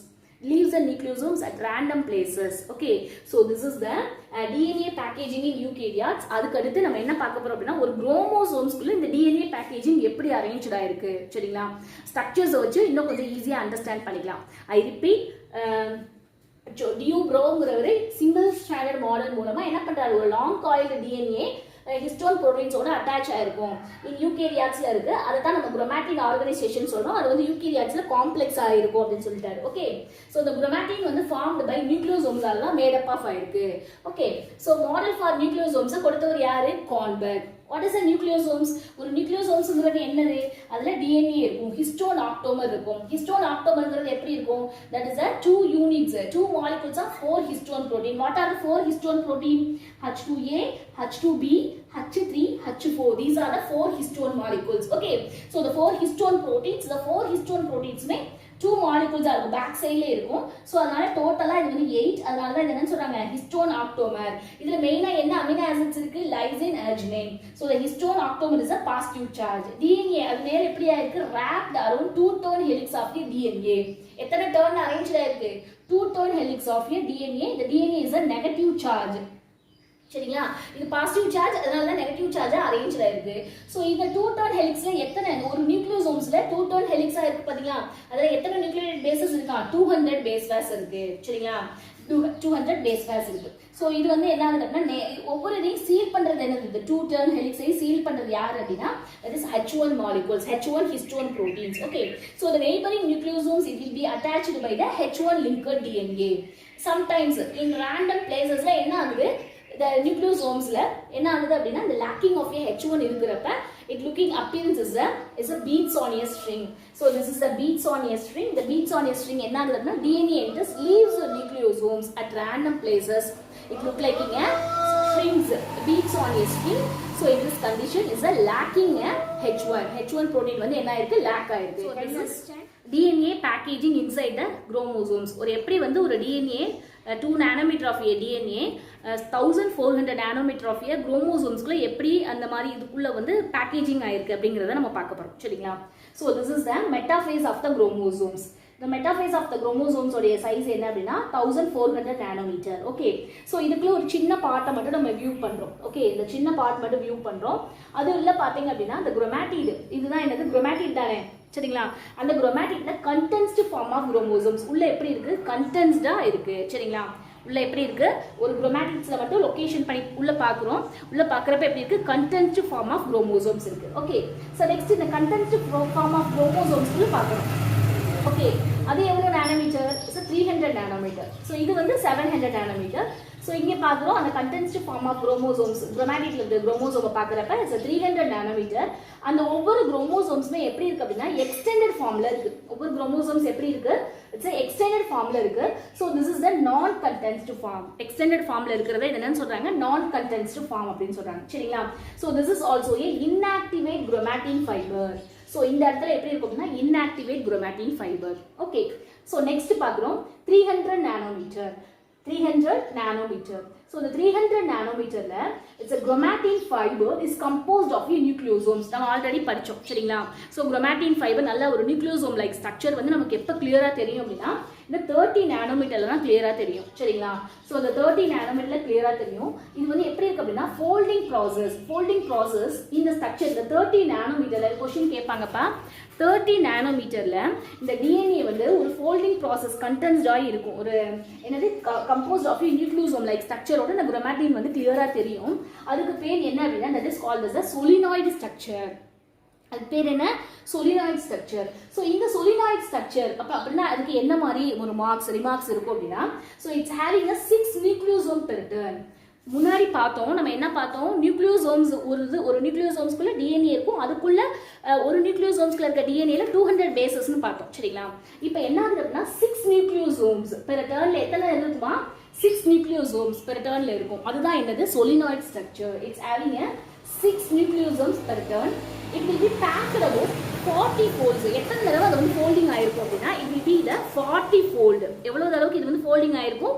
leaves the nucleosomes at random places. Okay, so this is the DNA packaging in eukaryotes. அதுக்கு அடுத்து நம்ம என்ன பார்க்க போறோம் அப்படின்னா ஒரு குரோமோசோம்ஸ்க்குள்ள இந்த DNA packaging எப்படி அரேஞ்ச்ட் ஆயிருக்கு சரிங்களா. ஸ்ட்ரக்சர்ஸ் வச்சு இன்னும் கொஞ்சம் ஈஸியா அண்டர்ஸ்டாண்ட் பண்ணிக்கலாம். ஐ ரிப்பீட், டியூ ப்ரோங்கிறவரு சிங்கிள் ஸ்ட்ராண்டட் மாடல் மூலமா என்ன பண்றாரு, ஒரு லாங் காயில்டு டிஎன்ஏ ஹிஸ்டோன் ப்ரோட்டீன்ஸோட அட்டாச் ஆயிருக்கும். யூகேரியாட்ஸ்ல இருக்கு, அதை தான் நம்ம குரோமேட்டின் ஆர்கனைசேஷன் சொல்றோம். அது வந்து யூகேரியாட்ஸ்ல காம்ப்ளெக்ஸ் ஆயிருக்கும் அப்படின்னு சொல்லிட்டாரு. ஓகே, ஸோ இந்த குரோமேட்டின் வந்து ஃபார்ம்டு பை நியூக்ளியோசோம்ஸால தான் மேட் அப் ஆஃப் ஆயிருக்கு. ஓகே, ஸோ மாடல் ஃபார் நியூக்ளியோசோம்ஸை கொடுத்தவர் யாரு, கான்பர்க். What is a நியூக்ளியோசோம்ஸ்? ஒரு நியூக்ளியோசோம்ஸ்ங்கிறது என்னது, அதுல டிஎன்ஏ இருக்கும், ஹிஸ்டோன் ஆக்டோமர் இருக்கும். ஹிஸ்டோன் ஆக்டோமர்ங்கிறது எப்படி இருக்கும், that is a 2 units, 2 molecules of 4 histone protein. What are the 4 histone protein? H2A, H2B, H3, H4. These are the 4 histone molecules. Okay, so the 4 histone proteins, the 4 histone proteins में 2 molecules இருக்கும், back சைடுல இருக்கும். So அதனால டோட்டலா இது வந்து 8. அதனால தான் என்னன்னு சொல்றாங்க, ஹிஸ்டோன் ஆக்டோமர். இதுல மெயினா என்ன அமினோ ஆசிட்ஸ் இருக்கு, lysine, arginine. So the histone octamer is a positive charge. DNA அது மேல எப்படி ஆயிருக்கு, wrapped around 2-turn helix of the DNA. எத்தனை டர்ன் அரேஞ்ச் ஆயிருக்கு, 2-turn helix of the DNA. The DNA is a negative charge. சரிங்களா, இது positive charge, அதனால தான் நெகட்டிவ் சார்ஜா அரேஞ்ச் ஆயிருக்கு. ஸோ இந்த 2-turn ஹெலிக்ஸ்ல எத்தனை, ஒரு நியூக்ளியோசோம்ஸ்ல 2-turn ஹெலிக்ஸா இருக்கு பாத்தீங்களா, அதுல எத்தனை நியூக்ளியோடைட் பேசஸ் இருக்கா, 200 பேஸ் பேஸ் இருக்கு சரிங்களா, 200 பேஸ் பேஸ் இருக்கு. ஸோ இது வந்து என்ன ஆகுது அப்படின்னா ஒவ்வொரு இதையும் சீல் பண்றது என்னது, இந்த 2-turn ஹெலிக்ஸை சீல் பண்றது யாரு அப்படின்னா that is H1 molecules, H1 histone proteins. Okay, so the neighboring nucleosomes it will be attached by the H1 linker DNA. Sometimes in random placesல என்ன ஆகுது, the nucleosomesல என்ன ஆகுது அப்படின்னா the lacking of a H1 இருக்கிறப்ப it looking appearance is a beads on a string. So this is the beads on a string. The beads on a string என்ன ஆகுது அப்படின்னா DNA enters leaves the nucleosomes at random places. It look like in a strings, beads on a string. So in this condition is a lacking a H1 protein வந்து என்ன ஆயிருக்கு, lack ஆயிருக்கு. So this is DNA packaging inside the chromosomes. ஒரு எப்படி வந்து ஒரு DNA 2 nanometer of a DNA 1400 nanometer of a chromosomes குள்ள எப்படி அந்த மாதிரி இதுக்குள்ள வந்து பேக்கேஜிங் ஆயிருக்கு அப்படிங்கறத நம்ம பார்க்க போறோம் சரிங்களா. So this is the metaphase of the chromosomes. The metaphase of the chromosomes உடைய சைஸ் என்ன அப்படின்னா 1400 nanometer. ஓகே, ஸோ இதுக்குள்ள ஒரு சின்ன பார்ட்டை மட்டும் நம்ம வியூ பண்றோம். ஓகே, இந்த சின்ன பார்ட் மட்டும் வியூ பண்றோம். அது உள்ள பாத்தீங்க அப்படின்னா இந்த குரோமேட்டிட், இதுதான் என்னது, குரோமேட்டிட் தானே சரிங்களா. அந்த குரோமேட்டிட்ல கண்டென்ஸ்டு ஃபார்ம் ஆஃப் குரோமோசோம்ஸ் உள்ள எப்படி இருக்கு, கண்டென்ஸ்டா இருக்கு சரிங்களா. உள்ள எப்படி இருக்கு, ஒரு குரோமேட்டிக்ஸ்ல மட்டும் லொகேஷன் பண்ணி உள்ள பாக்குறோம். உள்ள பாக்குறப்ப எப்படி இருக்கு, கண்டென்ஸ்டு ஃபார்ம் ஆஃப் குரோமோசோம்ஸ் இருக்கு. ஓகே, சோ நெக்ஸ்ட் இந்த கண்டென்ஸ்டு ஃபார்ம் ஆஃப் குரோமோசோம்ஸ் உள்ள பாக்குறோம். ஓகே, அது எவ்வளவு நானோமீட்டர், 300 நானோமீட்டர். ஸோ இது வந்து 700 நானோமீட்டர். ஸோ இங்கே பார்க்குறோம் அந்த கண்டென்ஸ்டு ஃபார்ம் ஆஃப் குரோமோசோம்ஸ், குரோமேட்டிக்ல இருக்கிற குரோமோசோமை பார்க்குறப்ப இட்ஸ் 300 நானோமீட்டர். அந்த ஒவ்வொரு குரோமோசோம்ஸுமே எப்படி இருக்கு அப்படின்னா எக்ஸ்டெண்டட் ஃபார்ம்ல இருக்கு. ஒவ்வொரு குரோமோசோம்ஸ் எப்படி இருக்கு, இட்ஸ் எக்ஸ்டெண்டட் ஃபார்ம்ல இருக்கு. ஸோ திஸ் இஸ் த நான் கண்டென்ஸ்டு ஃபார்ம். எக்ஸ்டெண்டட் ஃபார்ம்ல இருக்கிறத என்னன்னு சொல்றாங்க, நான் கண்டென்ஸ்டு ஃபார்ம் அப்படின்னு சொல்றாங்க சரிங்களா. So this is also A inactivate chromatin fibre. So இந்த இடத்துல எப்படி இருக்கும் அப்படின்னா inactivate chromatin fibre. Okay, So next பார்க்கிறோம் 300 nanometer. 300 nanometer. So the 300 nanometer la it's a chromatin fiber is composed of nucleosomes. நம்ம ஆல்ரெடி படிச்சோம் சரிங்களா. So chromatin fiber நல்ல ஒரு nucleosome like structure வந்து நமக்கு எப்ப கிளியரா தெரியும் அப்படினா இந்த 30 nanometerல தான் கிளியரா தெரியும் சரிங்களா. So the 30 nanometerல கிளியரா தெரியும். இது வந்து எப்படி இருக்கு அப்படினா folding process இந்த structure இந்த 30 nanometerல क्वेश्चन கேட்பாங்கப்பா. 30 nanometerல இந்த DNA வந்து ஒரு folding process contents ஆகி இருக்கும். ஒரு என்னது composed of nucleosome like structure ஓட இந்த chromatin வந்து கிளியரா தெரியும். அதுக்கு பேர் என்ன அப்படினா that is called as a solenoid structure. அது பேர் என்ன solenoid structure. So இந்த solenoid structure அப்படினா அதுக்கு என்ன மாதிரி ஒரு ரிமார்க்ஸ் இருக்கும் அப்படினா so it's having a 6 nucleosome per turn. முன்னாடி பார்த்தோம் நம்ம என்ன பார்த்தோம் நியூக்ளியோசோம்ஸ் ஒரு நியூக்ளியோசோம்ஸ்க்குள்ள DNA இருக்கும் அதுக்குள்ள ஒரு நியூக்ளியோசோம்ஸ்க்குள்ள இருக்க DNAல 200 பேசஸ்னு பார்த்தோம் சரிங்களா. இப்போ என்ன ஆகுது அப்படினா 6 நியூக்ளியோசோம்ஸ் பெர் டர்ன்ல எத்தனை இருக்குமா 6 நியூக்ளியோசோம்ஸ் பெர் டர்ன்ல இருக்கும். அதுதான் என்னது solenoid structure. It's having a 6 nucleosomes per turn. It will be packed about 40 folds. எத்தனை தடவை அது வந்து ஃபோல்டிங் ஆயிருக்கும் அப்படினா it will be the 40 fold. எவ்வளவு தடவைக்கு இது வந்து ஃபோல்டிங் ஆயிருக்கும்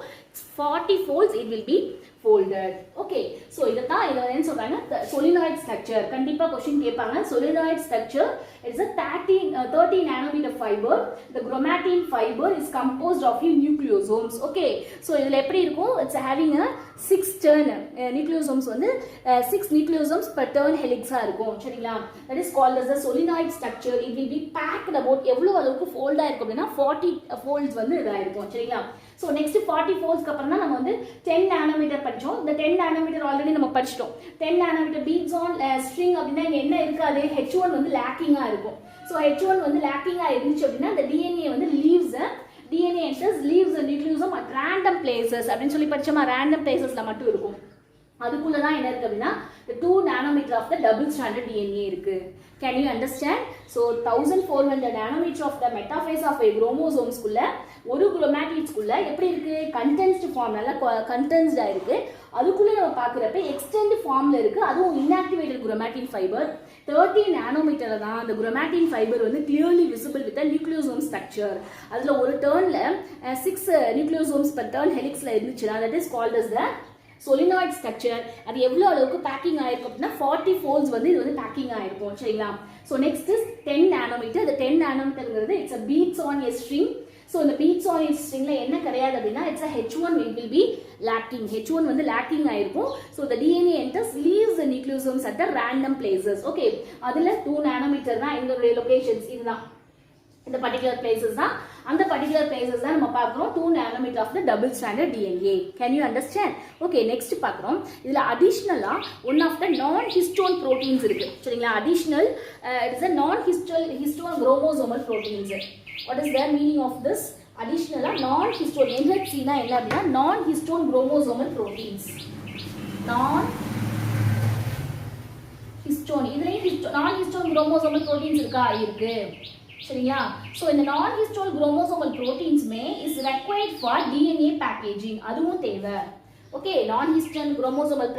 40 folds it will be folded. Okay, so இதான் என்ன சொல்றாங்க solenoid structure. கண்டிப்பா क्वेश्चन கேட்பாங்க. solenoid structure is a 30 nanometer fiber. The chromatin fiber is composed of nucleosomes. Okay, so இதுல எப்படி இருக்கும் it's having a 6 turn nucleosomes வந்து 6 nucleosomes per turn helix இருக்கும் சரிங்களா. that is called as a solenoid structure. It will be packed about எவ்வளவு அளவுக்கு fold ஆயிருக்கும் அப்படினா 40 folds வந்து இதா இருக்கும் சரிங்களா. So next 40 folds அப்புறம் தான் நம்ம வந்து 10 nanometer படிச்சோம். இந்த 10 nanometer ஆல்ரெடி நம்ம படிச்சிட்டோம். 10 nanometer beads on string அப்படினா என்ன இருக்காது H1 வந்து லாக்கிங்கா இருக்கும். So H1 வந்து லாக்கிங்கா இருந்துச்சு அப்படினா the DNA வந்து DNA enters leaves the nucleosome at random places அப்படினு சொல்லி படிச்சோமா random placesல மட்டும் இருக்கும். அதுக்குள்ள தான் என்ன இருக்கு அப்படினா the 2 nanometer of the double stranded DNA இருக்கு. Can you understand? So 1400 nanometer of the metaphase of a chromosomes குள்ள ஒரு chromatids குள்ள எப்படி இருக்கு condensed form நல்ல condensed ஆ இருக்கு. அதுக்குள்ள நம்ம பார்க்கறப்ப extend formல இருக்கு. அதுவும் inactivated chromatin fiber 30 nanometerல தான் அந்த chromatin fiber வந்து clearly visible with the nucleosome structure. அதுல ஒரு டர்ன்ல 6 nucleosomes per turn helixல இருந்துச்சுனா that is called as the solenoid structure. அது எவ்வளவு அளவுக்கு பேக்கிங் ஆயிருக்கும் அப்படினா 40 folds வந்து இது வந்து பேக்கிங் ஆயிருக்கும் சரிங்களா. So next is 10 nanometer. the 10 nanometerங்கிறது it's a beads on a string. So இந்த beads on a stringல என்ன கிடையாது அப்படினா it's a H1 will be lacking. H1 வந்து lacking ஆயிருக்கும். So the DNA enters leaves the nucleosomes at the random places. Okay, அதுல 2 nanometer தான் இந்த locations இதுதான் இந்த particular places தான் அந்த particular places தான் நம்ம பார்க்கிறோம் 2 nanometer of the double stranded DNA. Can you understand? Okay, next பார்க்கிறோம் இதுல additionally one of the non histone proteins இருக்கு சரிங்களா. additional it is a non histone chromosomal proteins. What is the meaning of this? additionally non histone NHC னா என்ன அப்படினா non histone chromosomal proteins. non histone இதுலயும் non histone chromosomal proteins இருக்கா இருக்கு சரியா. So இந்த non histone chromosomal proteins may is required for DNA packaging. அதுவும் தேவை. Okay, non histone chromosomal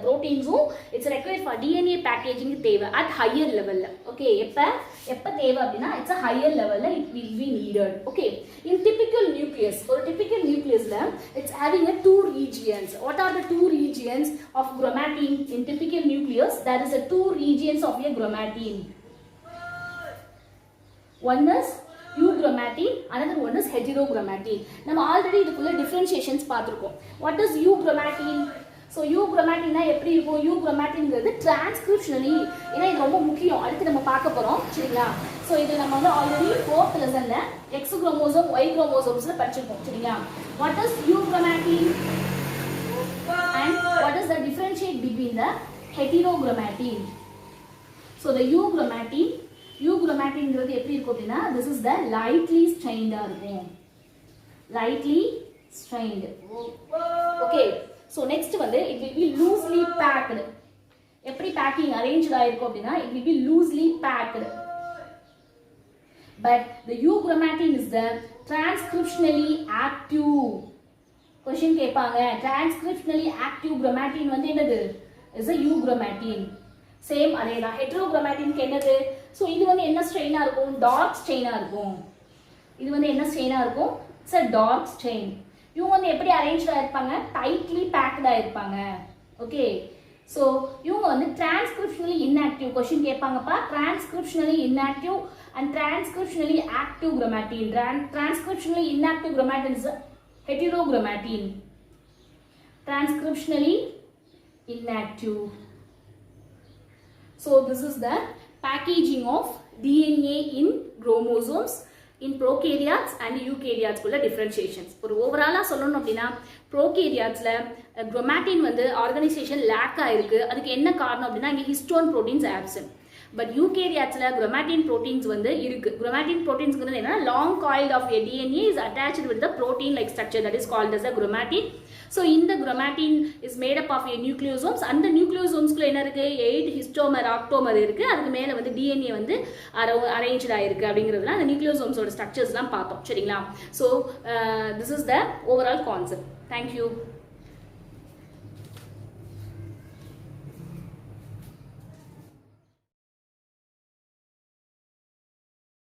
proteins it's required for DNA packaging தேவை at higher level. Okay, எப்ப தேவை அப்படினா it's a higher level it will be needed. Okay, in typical nucleus ஒரு typical nucleusல it's having a two regions. What are the two regions of chromatin in typical nucleus? There is a two regions of a chromatin. One is euchromatin, another one is heterochromatin. நம்ம already இதுக்குள்ள differentiations பார்த்திருக்கோம். What is euchromatin? So euchromatin னா எப்படி இருக்கும்? euchromatinங்கிறது transcriptionally ஏனா இது ரொம்ப முக்கியம். அடுத்து நம்ம பார்க்க போறோம் சரிங்களா. So இது நம்ம வந்து already 4th லெசன்ல X chromosome Y chromosomesல படிச்சிருக்கோம் சரிங்களா. What is euchromatin and what is the differentiate between the heterochromatin? So the euchromatinங்கிறது எப்படி இருக்கும் அப்படினா this is the lightly strained இருக்கும். lightly strained. Okay, so next வந்து it will be loosely packed. எப்படி packing arranged ஆயிருக்கும் அப்படினா it will be loosely packed. But the euchromatin is the transcriptionally active. Question கேட்பாங்க transcriptionally active chromatin வந்து என்னது? is a euchromatin. Same அதேதான் heterochromatin என்னது? So இது வந்து என்ன ஸ்ட்ரெயினா இருக்கும்? டார்க் ஸ்ட்ரெயினா இருக்கும். இது வந்து என்ன ஸ்ட்ரெயினாக இருக்கும்? It's a dark stain. இவங்க வந்து எப்படி அரேஞ்ச்டாக இருப்பாங்க? டைட்லி பேக்டாக இருப்பாங்க. ஓகே, ஸோ இவங்க வந்து டிரான்ஸ்கிரிப்ஷனலி இன்ஆக்டிவ். கொஸ்டின் கேட்பாங்கப்பா, transcriptionally inactive and transcriptionally active chromatin. Transcriptionally inactive chromatin is heterochromatin. Transcriptionally inactive. So this is the packaging of DNA in chromosomes in prokaryotes and eukaryotes குள்ள differentiations. ஒரு ஓவராலா சொல்லணும் அப்படின்னா prokaryotes-ல chromatin வந்து organisation lack ஆயிருக்கு. அதுக்கு என்ன காரணம் அப்படின்னா இங்கே ஹிஸ்டோன் ப்ரோட்டீன்ஸ் ஆப்சென்ட். பட் யூகேரியாட்ஸ்ல chromatin proteins வந்து இருக்கு. chromatin proteins என்ன long coiled of a DNA is attached with the protein like structure that is called as a chromatin. So இந்த chromatin is made up of a nucleosomes. அந்த nucleosomes-க்குள்ள என்ன இருக்கு? 8 histomer octomer இருக்கு. அதுக்கு மேல வந்து DNA வந்து arranged ஆயிருக்கு அப்படிங்கிறதுல அந்த nucleosomes ஓட structures எல்லாம் பார்த்தோம். சரிங்களா? So this is the overall concept. Thank you.